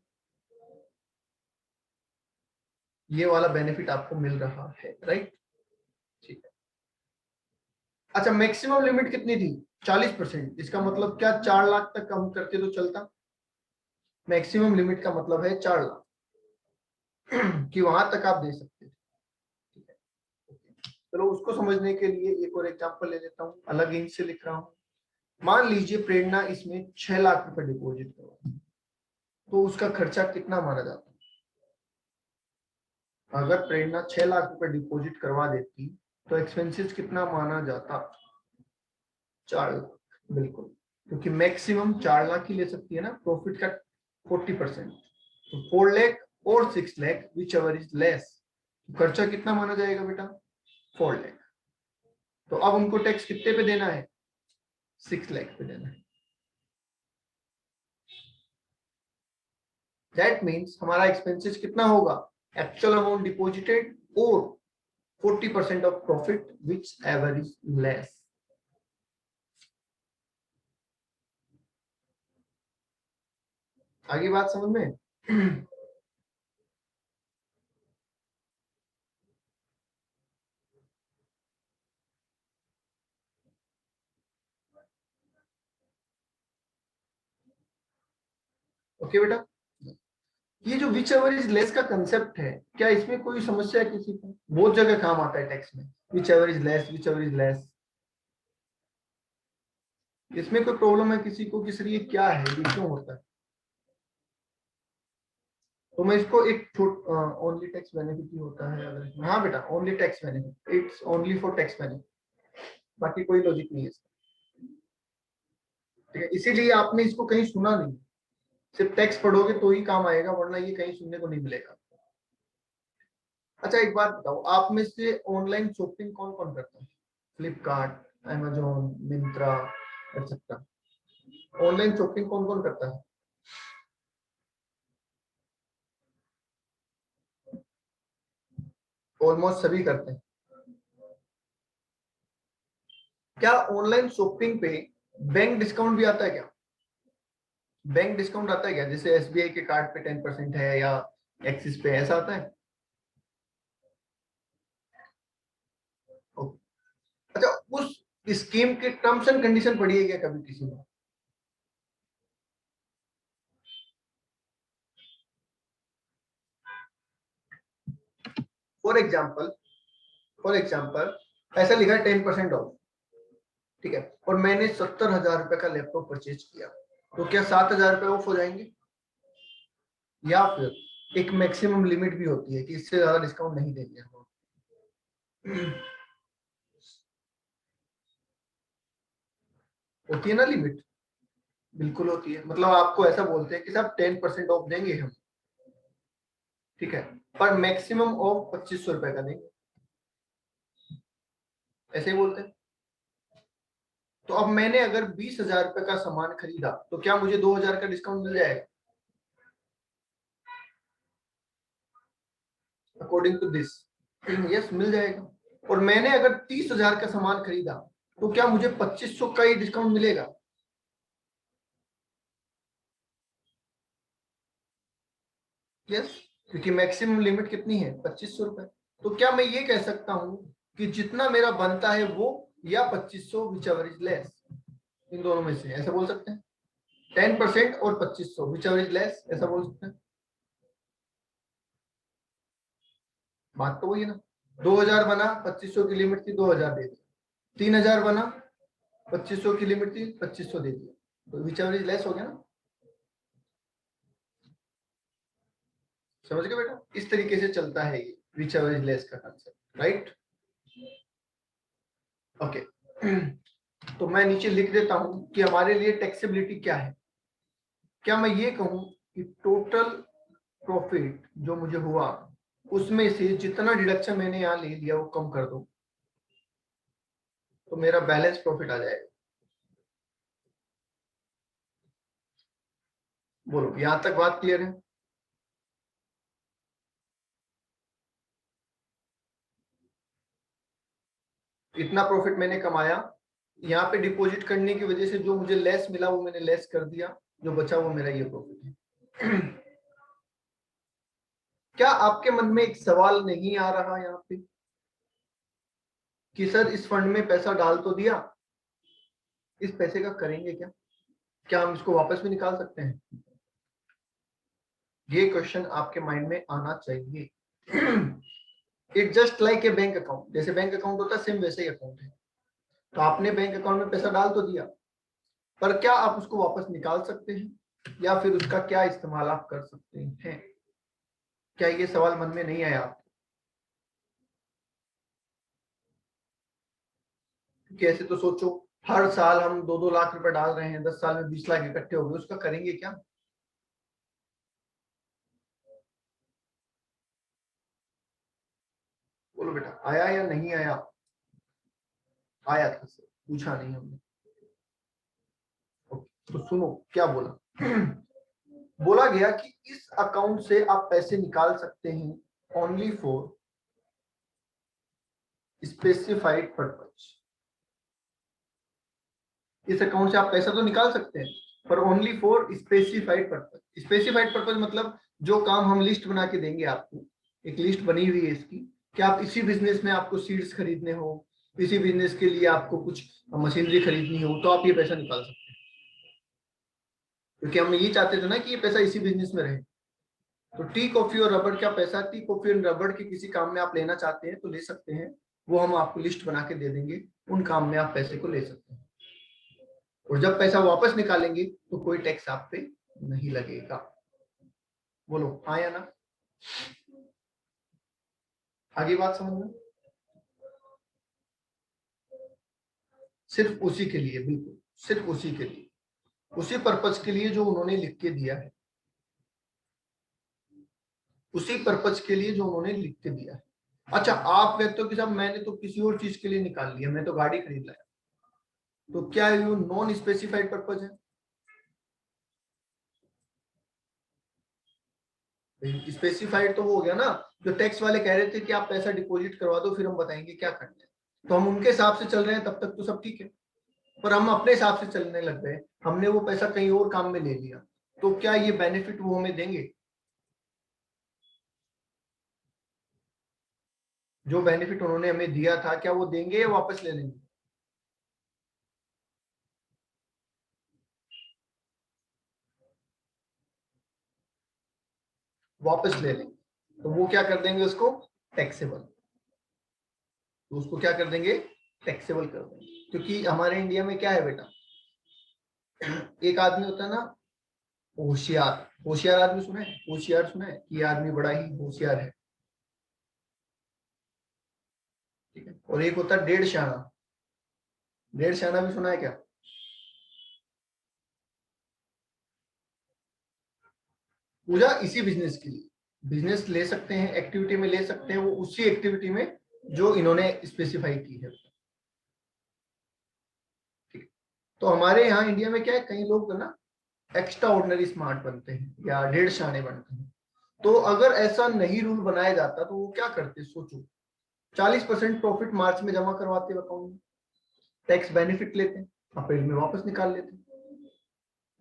ये वाला बेनिफिट आपको मिल रहा है, राइट? ठीक है। अच्छा, मैक्सिमम लिमिट कितनी थी? 40%। इसका मतलब क्या 4 लाख तक कम करके तो चलता? मैक्सिमम लिमिट का मतलब है 4 लाख कि वहां तक आप दे सकते थे। ठीक है, चलो उसको समझने के लिए एक और एग्जांपल ले लेता हूँ, अलग इंच से लिख रहा हूँ। मान लीजिए प्रेरणा इसमें 6 लाख रुपए डिपॉजिट करवा, तो उसका खर्चा कितना माना जाता? अगर प्रेरणा 6 लाख रुपए डिपॉजिट करवा देती तो एक्सपेंसेस कितना माना जाता? 4 लाख, बिल्कुल, क्योंकि मैक्सिमम 4 लाख ही ले सकती है ना प्रॉफिट का 40%। तो 4 लाख और 6 lakh which ever is less, खर्चा कितना माना जाएगा बेटा? 4 लाख। तो अब उनको टैक्स कितने पे देना है? 6 लाख पे देना है। दैट मीन्स हमारा एक्सपेंसेस कितना होगा? एक्चुअल अमाउंट डिपॉजिटेड और 40% of profit which ever is less. आगे बात समझ में? ओके बेटा, ये जो विच एवर इज लेस का कंसेप्ट है, क्या इसमें कोई समस्या है किसी को? बहुत जगह काम आता है टैक्स में, which ever is less, which ever is less. इसमें कोई प्रॉब्लम है किसी को कि सर ये क्या है, ये क्यों होता है? तो मैं इसको एक ओनली टैक्स बेनिफिट ही होता है अगर, हाँ बेटा only tax benefit, it's only for tax benefit, बाकी कोई लॉजिक नहीं है इसका। ठीक है, इसीलिए आपने इसको कहीं सुना नहीं, सिर्फ टैक्स पढ़ोगे तो ही काम आएगा, वरना ये कहीं सुनने को नहीं मिलेगा। अच्छा एक बात बताओ, आप में से ऑनलाइन शॉपिंग कौन कौन करता है? Flipkart, Amazon, Myntra etcetera, online shopping कौन कौन करता है? ऑलमोस्ट सभी करते हैं। क्या ऑनलाइन शॉपिंग पे बैंक डिस्काउंट भी आता है क्या? बैंक डिस्काउंट आता है क्या, जैसे एसबीआई के कार्ड पे 10% है या एक्सिस पे, ऐसा आता है? ओके। अच्छा, उस स्कीम के टर्म्स एंड कंडीशन पढ़ी है क्या कभी किसी ने? फॉर एग्जाम्पल, फॉर एग्जाम्पल ऐसा लिखा है 10% ऑफ, ठीक है, और मैंने 70,000 रुपए का लैपटॉप परचेज किया, तो क्या 7,000 रुपए ऑफ हो जाएंगे? या फिर एक मैक्सिमम लिमिट भी होती है कि इससे ज्यादा डिस्काउंट नहीं देंगे हम? होती है ना लिमिट, बिल्कुल होती है। मतलब आपको ऐसा बोलते हैं कि साहब 10% ऑफ देंगे हम, ठीक है, पर मैक्सिमम ऑफ 2500 रुपए का देंगे, ऐसे ही बोलते हैं। तो अब मैंने अगर 20,000 रुपए का सामान खरीदा तो क्या मुझे 2,000 का डिस्काउंट मिल जाएगा अकॉर्डिंग टू दिस? यस, मिल जाएगा। और मैंने अगर 30,000 का सामान खरीदा तो क्या मुझे 2500 का ही डिस्काउंट मिलेगा? यस, क्योंकि मैक्सिमम लिमिट कितनी है, 2500 रुपए। तो क्या मैं ये कह सकता हूं कि जितना मेरा बनता है वो, या 2500 विच एवर इज लेस, इन दोनों में से, ऐसा बोल सकते हैं। 10% और 2500 विच एवर इज लेस, ऐसा बोल सकते हैं। बात तो वही है ना। 2,000 बना, 2500 की लिमिट थी, 2,000 दे दिया। 3,000 बना, 2500 की लिमिट थी, 2500 दे दिया। तो विच एवर इज लेस हो गया ना। समझ गए बेटा? इस तरीके से चलता है ये विच एवर इज लेस का कंसेप्ट, राइट? ओके। तो मैं नीचे लिख देता हूं कि हमारे लिए टैक्सेबिलिटी क्या है। क्या मैं ये कहूं कि टोटल प्रॉफिट जो मुझे हुआ उसमें से जितना डिडक्शन मैंने यहां ले लिया वो कम कर दो, तो मेरा बैलेंस प्रॉफिट आ जाएगा। बोलो, यहां तक बात क्लियर है? इतना प्रॉफिट मैंने कमाया, यहाँ पे डिपॉजिट करने की वजह से जो मुझे लेस मिला वो मैंने लेस कर दिया, जो बचा वो मेरा ये प्रॉफिट है। क्या आपके मन में एक सवाल नहीं आ रहा यहाँ पे कि सर इस फंड में पैसा डाल तो दिया, इस पैसे का करेंगे क्या? क्या हम इसको वापस भी निकाल सकते हैं? ये क्वेश्चन आपके माइंड में आना चाहिए। It just like a bank account, जैसे बैंक अकाउंट होता है सेम वैसे ही अकाउंट है। तो आपने बैंक अकाउंट में पैसा डाल तो दिया, पर क्या आप उसको वापस निकाल सकते हैं, या फिर उसका क्या इस्तेमाल आप कर सकते हैं? क्या ये सवाल मन में नहीं आया आपको? कैसे तो सोचो, हर साल हम 2-2 लाख रुपए डाल रहे हैं, 10 साल में 20 लाख इकट्ठे हो गए, उसका करेंगे क्या? बोलो बेटा, आया या नहीं आया? आया था सर, पूछा नहीं हमने। तो सुनो क्या बोला। बोला गया कि इस अकाउंट से आप पैसे निकाल सकते हैं ओनली फॉर स्पेसिफाइड पर्पज। इस अकाउंट से आप पैसा तो निकाल सकते हैं, पर only for specified purpose. Specified purpose मतलब जो काम हम लिस्ट बना के देंगे आपको, एक लिस्ट बनी हुई है इसकी, कि आप इसी बिजनेस में आपको सीड्स खरीदने हो, इसी बिजनेस के लिए आपको कुछ मशीनरी खरीदनी हो, तो आप ये पैसा निकाल सकते हैं। क्योंकि हम ये चाहते थे ना कि ये पैसा इसी बिजनेस में रहे। तो टी कॉफी और रबड़ का पैसा, टी कॉफी और रबड़ के किसी काम में आप लेना चाहते हैं तो ले सकते हैं, वो हम आपको लिस्ट बना के दे देंगे, उन काम में आप पैसे को ले सकते हैं। और जब पैसा वापस निकालेंगे तो कोई टैक्स आप पे नहीं लगेगा। बोलो हाँ या ना? आगे बात समझ में? सिर्फ उसी के लिए, बिल्कुल सिर्फ उसी के लिए, उसी पर्पज के लिए जो उन्होंने लिख के दिया है, उसी पर्पज के लिए जो उन्होंने लिख के दिया है। अच्छा, आप कहते हो कि साहब मैंने तो किसी और चीज के लिए निकाल लिया, मैं तो गाड़ी खरीद लाया, तो क्या ये नॉन स्पेसिफाइड पर्पज है? स्पेसिफाइड तो वो हो गया ना, जो टैक्स वाले कह रहे थे कि आप पैसा डिपॉजिट करवा दो फिर हम बताएंगे क्या करना है, तो हम उनके हिसाब से चल रहे हैं, तब तक तो सब ठीक है। पर हम अपने हिसाब से चलने लग गए, हमने वो पैसा कहीं और काम में ले लिया, तो क्या ये बेनिफिट वो हमें देंगे? जो बेनिफिट उन्होंने हमें दिया था, क्या वो देंगे या वापस ले लेंगे? वापस ले लेंगे। तो वो क्या कर देंगे उसको, टैक्सेबल। तो उसको क्या कर देंगे, टैक्सेबल कर देंगे। क्योंकि हमारे इंडिया में क्या है बेटा, एक आदमी होता है ना होशियार, होशियार आदमी सुना है, होशियार सुना है कि ये आदमी बड़ा ही होशियार है, ठीक है। और एक होता है डेढ़ शाना, डेढ़ शाना भी सुना है क्या? पूजा इसी बिजनेस के लिए, बिजनेस ले सकते हैं, एक्टिविटी में ले सकते हैं, वो उसी एक्टिविटी में जो इन्होंने स्पेसिफाई की है। ठीक। तो हमारे यहाँ इंडिया में क्या है, कई लोग ना एक्स्ट्रा ऑर्डिनरी स्मार्ट बनते हैं या 1.5 शाने बनते हैं। तो अगर ऐसा नहीं रूल बनाया जाता तो वो क्या करते, सोचो, 40% प्रॉफिट मार्च में जमा करवाते अकाउंट में, टैक्स बेनिफिट लेते हैं, अप्रैल में वापस निकाल लेते हैं।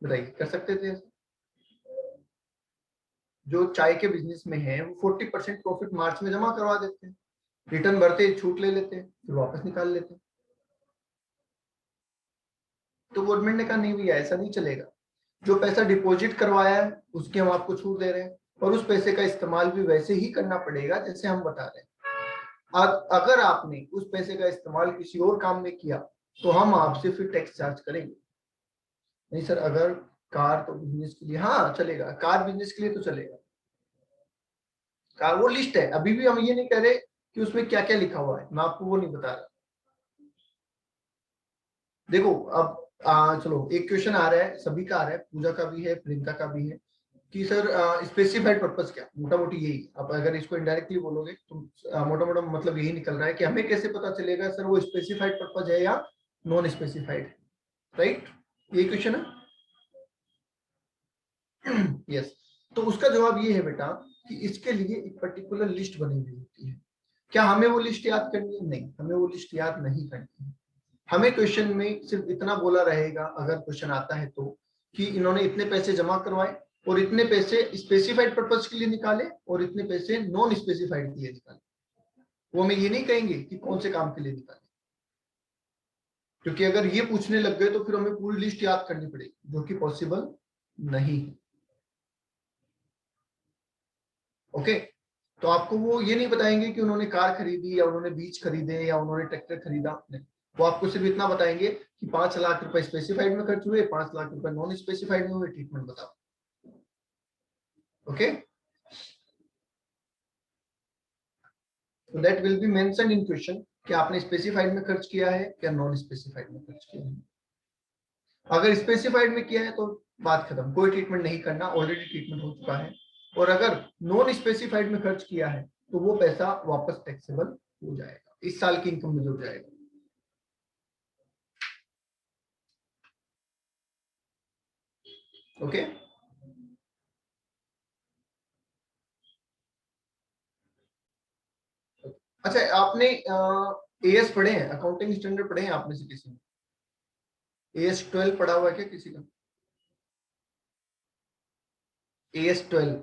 बताइए, कर सकते थे ऐसा? जो चाय के बिजनेस में है वो 40% प्रॉफिट मार्च में जमा करवा देते हैं, रिटर्न भरते, छूट ले लेते हैं, फिर वापस निकाल लेते हैं। तो गवर्नमेंट ने कहा नहीं भैया, ऐसा नहीं चलेगा। जो पैसा डिपॉजिट करवाया है उसकी हम आपको छूट दे रहे हैं, और उस पैसे का इस्तेमाल भी वैसे ही करना पड़ेगा जैसे हम बता रहे हैं। अगर आपने उस पैसे का इस्तेमाल किसी और काम में किया तो हम आपसे फिर टैक्स चार्ज करेंगे। नहीं सर, अगर कार तो बिजनेस के लिए हाँ चलेगा, कार बिजनेस के लिए तो चलेगा। कार वो लिस्ट है, अभी भी हम ये नहीं कह रहे कि उसमें क्या क्या लिखा हुआ है, मैं आपको वो नहीं बता रहा। देखो अब चलो एक क्वेश्चन आ रहा है, सभी का आ रहा है, पूजा का भी है, प्रियंका का भी है, कि सर स्पेसिफाइड पर्पस क्या, मोटा मोटी यही। अब अगर इसको इनडायरेक्टली बोलोगे तो मोटा मोटा मतलब यही निकल रहा है कि हमें कैसे पता चलेगा सर वो स्पेसिफाइड पर्पस है या नॉन स्पेसिफाइड, राइट? ये क्वेश्चन है। यस। तो उसका जवाब ये है बेटा कि इसके लिए एक पर्टिकुलर लिस्ट बनी हुई होती है। क्या हमें वो लिस्ट याद करनी है? नहीं, हमें वो लिस्ट याद नहीं करनी है। हमें क्वेश्चन में सिर्फ इतना बोला रहेगा, अगर क्वेश्चन आता है तो, कि इन्होंने इतने पैसे जमा करवाए और इतने पैसे स्पेसिफाइड पर्पस के लिए निकाले और इतने पैसे नॉन स्पेसिफाइड के लिए निकाले। वो हमें ये नहीं कहेंगे कि कौन से काम के लिए निकाले, क्योंकि अगर ये पूछने लग गए तो फिर हमें पूरी लिस्ट याद करनी पड़ेगी, जो कि पॉसिबल नहीं है। ओके। तो आपको वो ये नहीं बताएंगे कि उन्होंने कार खरीदी या उन्होंने बीज खरीदे या उन्होंने ट्रैक्टर खरीदा, नहीं। वो आपको सिर्फ इतना बताएंगे कि 5 लाख रुपए स्पेसिफाइड में खर्च हुए, 5 लाख रुपए नॉन स्पेसिफाइड में हुए, ट्रीटमेंट बताओ। ओके, तो that will B mentioned in question कि आपने स्पेसिफाइड में खर्च किया है या नॉन स्पेसिफाइड में खर्च किया है। अगर स्पेसिफाइड में किया है तो बात खत्म, कोई ट्रीटमेंट नहीं करना, ऑलरेडी ट्रीटमेंट हो चुका है। और अगर नॉन स्पेसिफाइड में खर्च किया है तो वो पैसा वापस टैक्सेबल हो जाएगा, इस साल की इनकम में जुड़ जाएगा। ओके। अच्छा, आपने एएस पढ़े हैं, अकाउंटिंग स्टैंडर्ड पढ़े हैं आप में से किसी ने? एएस 12 पढ़ा हुआ है क्या किसी का? As 12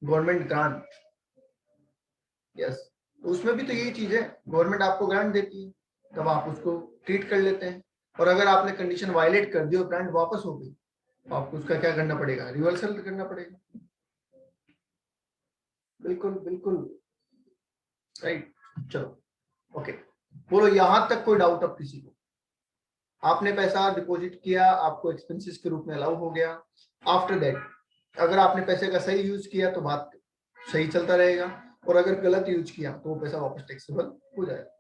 government grant. यस। तो उसमें भी तो यही चीज है, गवर्नमेंट आपको ग्रांट देती है, तब आप उसको ट्रीट कर लेते हैं। और अगर आपने कंडीशन वायलेट कर दी और ग्रांट वापस हो गई तो आपको उसका क्या करना पड़ेगा? रिवर्सल करना पड़ेगा। बिल्कुल बिल्कुल, राइट। चलो ओके, बोलो यहां तक कोई डाउट अब किसी को? आपने पैसा डिपॉजिट किया, आपको एक्सपेंसेस के रूप में अलाउ हो गया। आफ्टर दैट अगर आपने पैसे का सही यूज किया तो बात सही चलता रहेगा, और अगर गलत यूज किया तो वो पैसा वापस टैक्सेबल हो जाएगा।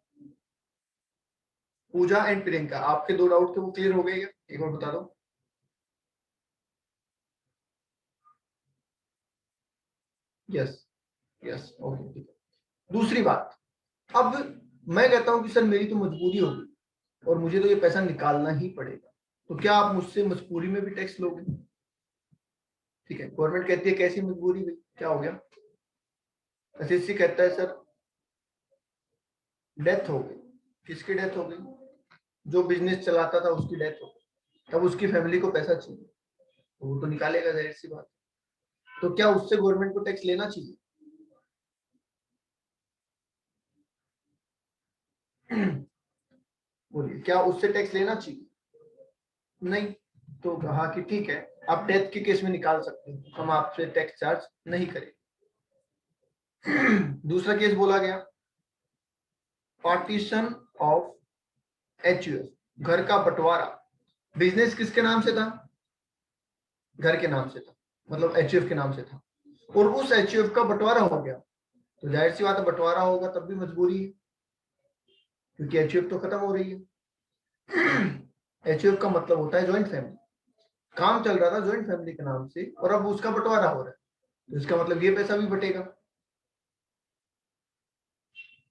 पूजा एंड प्रियंका, आपके 2 डाउट थे वो क्लियर हो गए क्या? एक बार बता दो। यस यस, ओके ठीक है। दूसरी बात, अब मैं कहता हूं कि सर मेरी तो मजबूरी होगी और मुझे तो ये पैसा निकालना ही पड़ेगा, तो क्या आप मुझसे मजबूरी में भी टैक्स लोगे? ठीक है, गवर्नमेंट कहती है कैसी मजबूरी भाई, क्या हो गया? एसएससी कहता है सर डेथ हो गई। किसकी डेथ हो गई? जो बिजनेस चलाता था उसकी डेथ हो गई, अब उसकी फैमिली को पैसा चाहिए तो वो तो निकालेगा, जाहिर सी बात। तो क्या उससे गवर्नमेंट को टैक्स लेना चाहिए? बोलिए, क्या उससे टैक्स लेना चाहिए? नहीं। तो कहा कि ठीक है, आप डेथ के केस में निकाल सकते हैं, हम आपसे टैक्स चार्ज नहीं करेंगे। दूसरा केस बोला गया, पार्टीशन ऑफ एचयूएफ, घर का बंटवारा। बिजनेस किसके नाम से था? घर के नाम से था, मतलब एचयूएफ के नाम से था, और उस एचयूएफ का बंटवारा हो गया। तो जाहिर सी बात है, बंटवारा होगा तब भी मजबूरी है, क्योंकि एचयूएफ तो खत्म हो रही है। एचयूएफ का मतलब होता है ज्वाइंट फैमिली, काम चल रहा था ज्वाइंट फैमिली के नाम से और अब उसका बंटवारा हो रहा है, तो इसका मतलब ये पैसा भी बटेगा।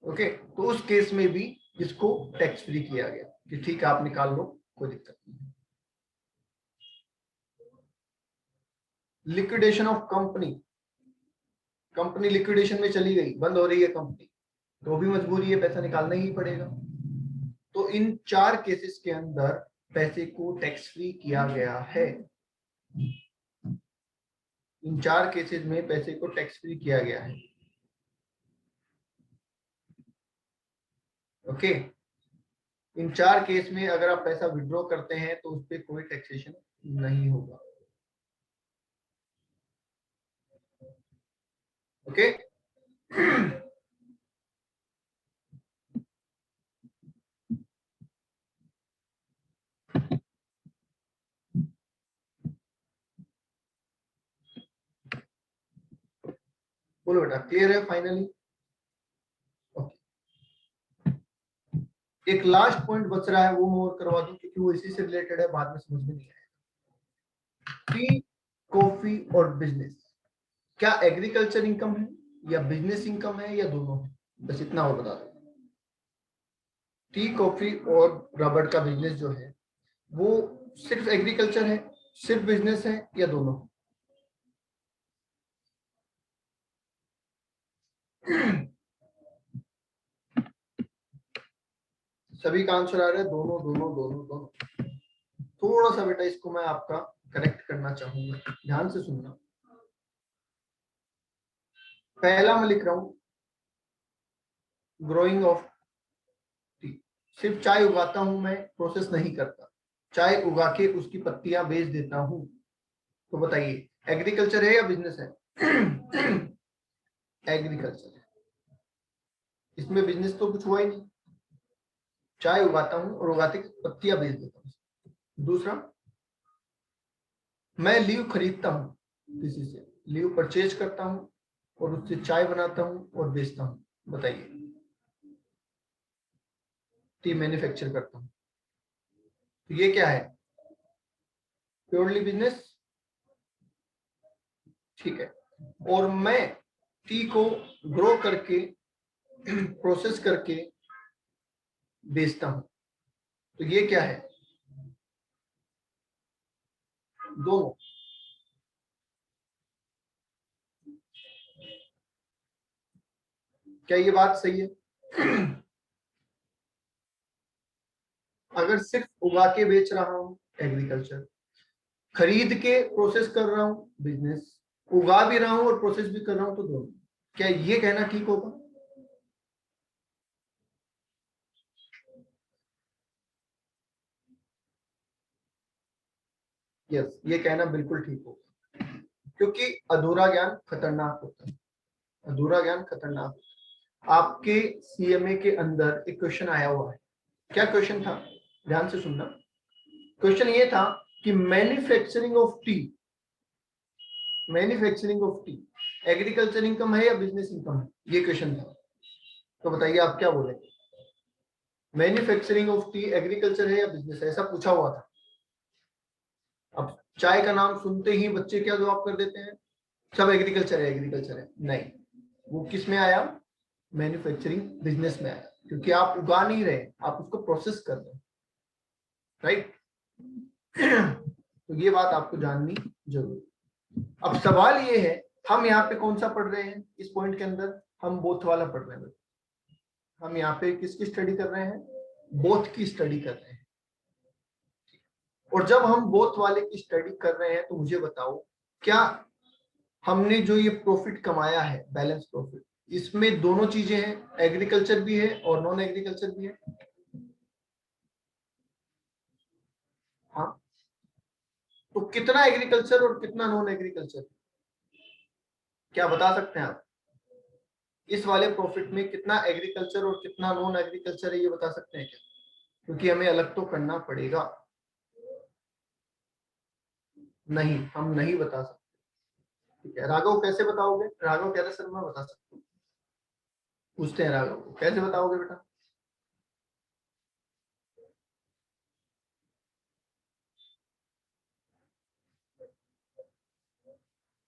ओके, तो उस केस में भी इसको टैक्स फ्री किया गया कि ठीक है आप निकाल लो, कोई दिक्कत नहीं। Liquidation of company, company liquidation में चली गई, बंद हो रही है कंपनी, तो भी मजबूरी है, पैसा निकालना ही पड़ेगा। तो इन 4 केसेस के अंदर पैसे को टैक्स फ्री किया गया है। इन 4 केसेस में पैसे को टैक्स फ्री किया गया है। ओके, इन 4 केस में अगर आप पैसा विड्रॉ करते हैं तो उस पर कोई टैक्सेशन नहीं होगा। ओके बोलो बेटा, क्लियर है फाइनली? एक लास्ट पॉइंट बच रहा है, वो मैं और करवा दूं क्योंकि वो इसी से रिलेटेड है, बाद में समझ में नहीं आएगा। टी, कॉफी और बिजनेस, क्या एग्रीकल्चर इनकम है या बिजनेस इनकम है या दोनों है? बस इतना और बता दो। टी, कॉफी और रबड़ का बिजनेस जो है वो सिर्फ एग्रीकल्चर है, सिर्फ बिजनेस है या दोनों? सभी का आंसर आ रहा है दोनों दोनों दोनों दोनों। थोड़ा सा बेटा इसको मैं आपका करेक्ट करना चाहूंगा, ध्यान से सुनना। पहला मैं लिख रहा हूं ग्रोइंग ऑफ टी, सिर्फ चाय उगाता हूं मैं, प्रोसेस नहीं करता, चाय उगा के उसकी पत्तियां बेच देता हूं। तो बताइए एग्रीकल्चर है या बिजनेस है? एग्रीकल्चर है, इसमें बिजनेस तो कुछ हुआ ही नहीं। चाय उगाता हूं और उगाते पत्तियां बेच देता हूं। दूसरा, मैं लीव खरीदता हूं किसी से, लीव परचेज करता हूं और उससे चाय बनाता हूं और बेचता हूं। बताइए, टी मैन्युफैक्चर करता हूं, तो ये क्या है? Purely business. ठीक है, और मैं टी को ग्रो करके प्रोसेस करके बेचता हूं, तो ये क्या है? दोनों। क्या ये बात सही है? अगर सिर्फ उगा के बेच रहा हूं एग्रीकल्चर, खरीद के प्रोसेस कर रहा हूं बिजनेस, उगा भी रहा हूं और प्रोसेस भी कर रहा हूं तो दोनों, क्या ये कहना ठीक होगा? यस, ये कहना बिल्कुल ठीक होगा, क्योंकि अधूरा ज्ञान खतरनाक होता है। अधूरा ज्ञान खतरनाक होता है। आपके सीएमए के अंदर एक क्वेश्चन आया हुआ है, क्या क्वेश्चन था? ध्यान से सुनना। क्वेश्चन ये था कि manufacturing of T, manufacturing of T agriculture income है या बिजनेस इनकम है? ये क्वेश्चन था। तो बताइए आप क्या बोले? मैन्युफैक्चरिंग ऑफ टी एग्रीकल्चर है या बिजनेस है, ऐसा पूछा हुआ था। अब चाय का नाम सुनते ही बच्चे क्या जवाब कर देते हैं? सब एग्रीकल्चर है, एग्रीकल्चर है। नहीं, वो किस में आया? मैन्युफैक्चरिंग बिजनेस में आया, क्योंकि आप उगा नहीं रहे, आप उसको प्रोसेस कर रहे हैं। राइट? तो ये बात आपको जाननी जरूरी। अब सवाल ये है, हम यहाँ पे कौन सा पढ़ रहे हैं इस पॉइंट के अंदर? हम बोथ वाला पढ़ रहे हैं। हम यहाँ पे किसकी स्टडी कर रहे हैं? बोथ की स्टडी कर रहे हैं। और जब हम बोथ वाले की स्टडी कर रहे हैं तो मुझे बताओ, क्या हमने जो ये प्रॉफिट कमाया है, बैलेंस प्रॉफिट, इसमें दोनों चीजें हैं, एग्रीकल्चर भी है और नॉन एग्रीकल्चर भी है? हाँ, तो कितना एग्रीकल्चर और कितना नॉन एग्रीकल्चर, क्या बता सकते हैं आप? इस वाले प्रॉफिट में कितना एग्रीकल्चर और कितना नॉन एग्रीकल्चर है, ये बता सकते हैं क्या? क्योंकि हमें अलग तो करना पड़ेगा। नहीं, हम नहीं बता सकते। ठीक है, राघव कैसे बताओगे? राघव कह रहे सर मैं बता सकता हूँ। पूछते हैं राघव को, कैसे बताओगे बेटा?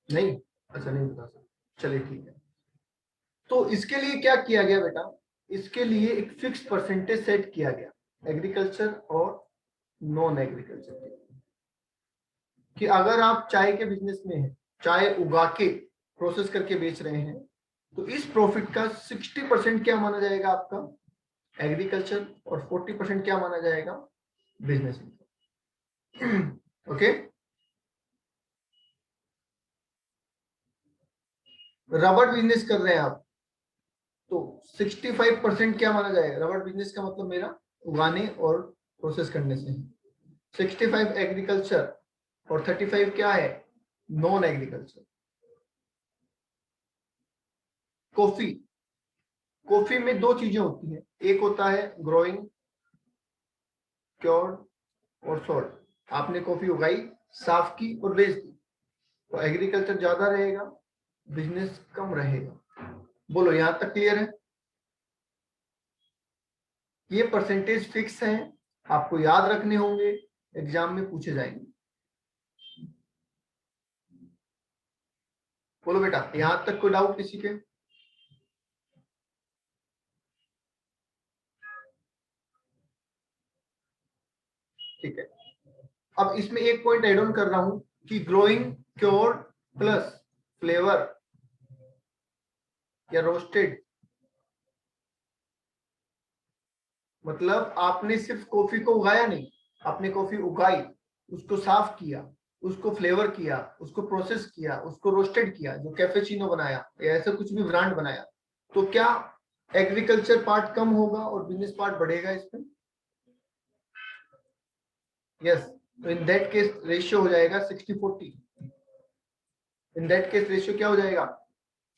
नहीं, अच्छा नहीं बता सकते, चलिए ठीक है। तो इसके लिए क्या किया गया बेटा, इसके लिए एक फिक्स परसेंटेज सेट किया गया एग्रीकल्चर और नॉन एग्रीकल्चर के, कि अगर आप चाय के बिजनेस में हैं, चाय उगा के प्रोसेस करके बेच रहे हैं, तो इस प्रॉफिट का 60% क्या माना जाएगा आपका एग्रीकल्चर, और 40% क्या माना जाएगा business income. Okay. Rubber business कर रहे हैं आप, तो 65% क्या माना जाएगा, रबर बिजनेस का मतलब मेरा उगाने और प्रोसेस करने से है। 65 एग्रीकल्चर और 35 क्या है नॉन एग्रीकल्चर। कॉफी, कॉफी में दो चीजें होती हैं, एक होता है ग्रोइंग, क्योर्ड और सोल्ड। आपने कॉफी उगाई, साफ की और बेच दी, तो एग्रीकल्चर ज्यादा रहेगा, बिजनेस कम रहेगा। बोलो यहां तक क्लियर है? ये परसेंटेज फिक्स है, आपको याद रखने होंगे, एग्जाम में पूछे जाएंगे। बोलो बेटा यहां तक कोई डाउट किसी के? ठीक है। अब इसमें एक पॉइंट एड ऑन कर रहा हूं कि ग्रोइंग, क्योर प्लस फ्लेवर या रोस्टेड, मतलब आपने सिर्फ कॉफी को उगाया नहीं, आपने कॉफी उगाई, उसको साफ किया, उसको फ्लेवर किया, उसको प्रोसेस किया, उसको रोस्टेड किया, जो कैफेचिनो बनाया या ऐसा कुछ भी ब्रांड बनाया, तो क्या एग्रीकल्चर पार्ट कम होगा और बिजनेस पार्ट बढ़ेगा इसमें? यस। तो इन दैट केस रेशियो हो जाएगा 60-40। इन दैट केस रेशियो क्या हो जाएगा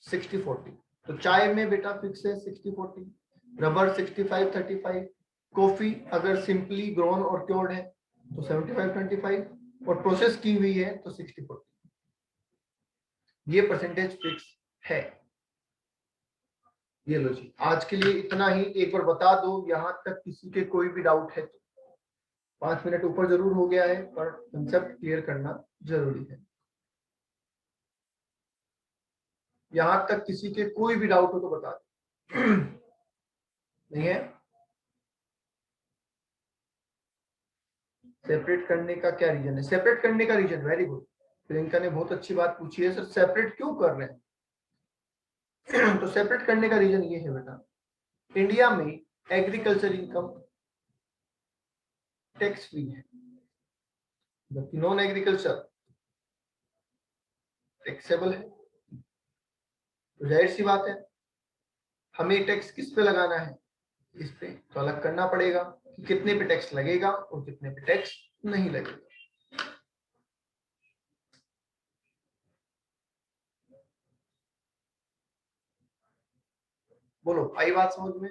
60-40। तो चाय में बेटा फिक्स है 60-40, रबर 65-35, कॉफी अगर सिंपली ग्रोन और क्योर्ड है तो 75-25, और प्रोसेस की हुई है तो 60-40। ये परसेंटेज फिक्स है। ये लो जी, आज के लिए इतना ही। एक बार बता दो यहां तक किसी के कोई भी डाउट है तो। 5 मिनट ऊपर जरूर हो गया है, पर कंसेप्ट क्लियर करना जरूरी है। यहां तक किसी के कोई भी डाउट हो तो बता दो। नहीं है? सेपरेट करने का क्या रीजन है? सेपरेट करने का रीजन, वेरी गुड, प्रियंका ने बहुत अच्छी बात पूछी है, सर सेपरेट क्यों कर रहे हैं? तो सेपरेट करने का रीजन ये है बेटा, इंडिया में एग्रीकल्चर इनकम टैक्स फ्री है, जबकि नॉन एग्रीकल्चर टैक्सेबल है। तो जाहिर सी बात है, हमें टैक्स किस पे लगाना है, इस पे तो अलग करना पड़ेगा कि कितने पे टैक्स लगेगा और कितने पे टैक्स नहीं लगेगा। बोलो आई बात समझ में?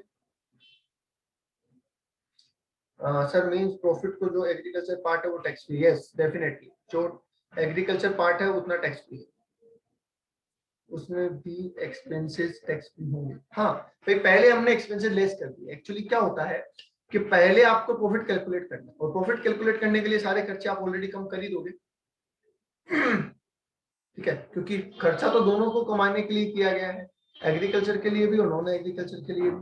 सर मींस प्रॉफिट को जो एग्रीकल्चर पार्ट है वो टैक्स फ्री, यस डेफिनेटली, जो एग्रीकल्चर पार्ट है उतना टैक्स फ्री है, उसमें भी एक्सपेंसेस टैक्स फ्री होंगे। हाँ भाई, पहले हमने एक्सपेंसेस लेस कर दिए। एक्चुअली क्या होता है कि पहले आपको प्रॉफिट कैलकुलेट करना है, और प्रॉफिट कैलकुलेट करने के लिए सारे खर्चे आप ऑलरेडी कम कर ही दोगे। ठीक है, क्योंकि खर्चा तो दोनों को कमाने के लिए किया गया है, एग्रीकल्चर के लिए भी और नॉन एग्रीकल्चर के लिए भी।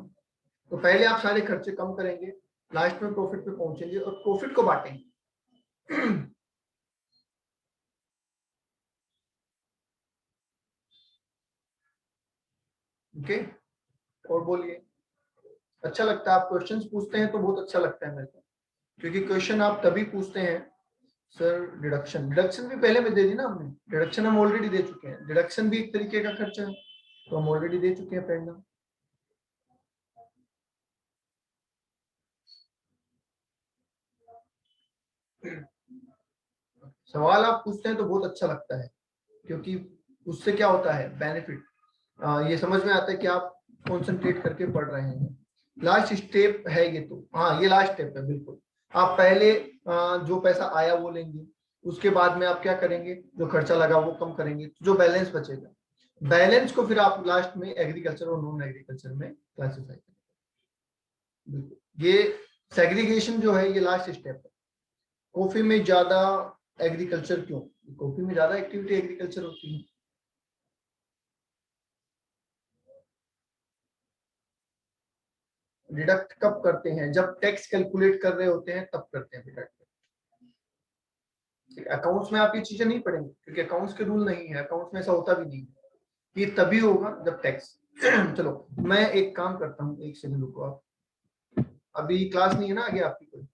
तो पहले आप सारे खर्चे कम करेंगे, लास्ट में प्रॉफिट पे पहुंचेंगे और प्रॉफिट को बांटेंगे। ओके, और बोलिए। अच्छा लगता है आप क्वेश्चंस पूछते हैं तो बहुत अच्छा लगता है मेरे को, क्योंकि क्वेश्चन आप तभी पूछते हैं। सर डिडक्शन, डिडक्शन भी पहले में दे दी ना हमने, डिडक्शन हम ऑलरेडी दे चुके हैं, डिडक्शन भी एक तरीके का खर्चा है, तो हम ऑलरेडी दे चुके हैं फ्रेंड। सवाल आप पूछते हैं तो बहुत अच्छा लगता है, क्योंकि उससे क्या होता है बेनिफिट, ये समझ में आता है कि आप कंसंट्रेट करके पढ़ रहे हैं। लास्ट स्टेप है ये, तो हाँ ये लास्ट स्टेप है बिल्कुल। आप पहले जो पैसा आया वो लेंगे, उसके बाद में आप क्या करेंगे, जो खर्चा लगा वो कम करेंगे, जो बैलेंस बचेगा, बैलेंस को फिर आप लास्ट में एग्रीकल्चर और नॉन एग्रीकल्चर में क्लासिफाई करेंगे। बिल्कुल, ये सेग्रीगेशन जो है ये लास्ट स्टेप है। कॉफी में ज्यादा एग्रीकल्चर क्यों? कॉफी में ज्यादा एक्टिविटी एग्रीकल्चर होती है, डिडक्ट कब करते हैं? जब टैक्स कैलकुलेट कर रहे होते हैं तब करते हैं डिडक्ट। अकाउंट्स में आप ये चीजें नहीं पढ़ेंगे क्योंकि अकाउंट्स के रूल नहीं है, अकाउंट्स में ऐसा होता भी नहीं है। ये तभी होगा जब टैक्स चलो मैं एक काम करता हूँ, एक सेकंड रुको आप, अभी क्लास नहीं है ना आगे आपकी कोई?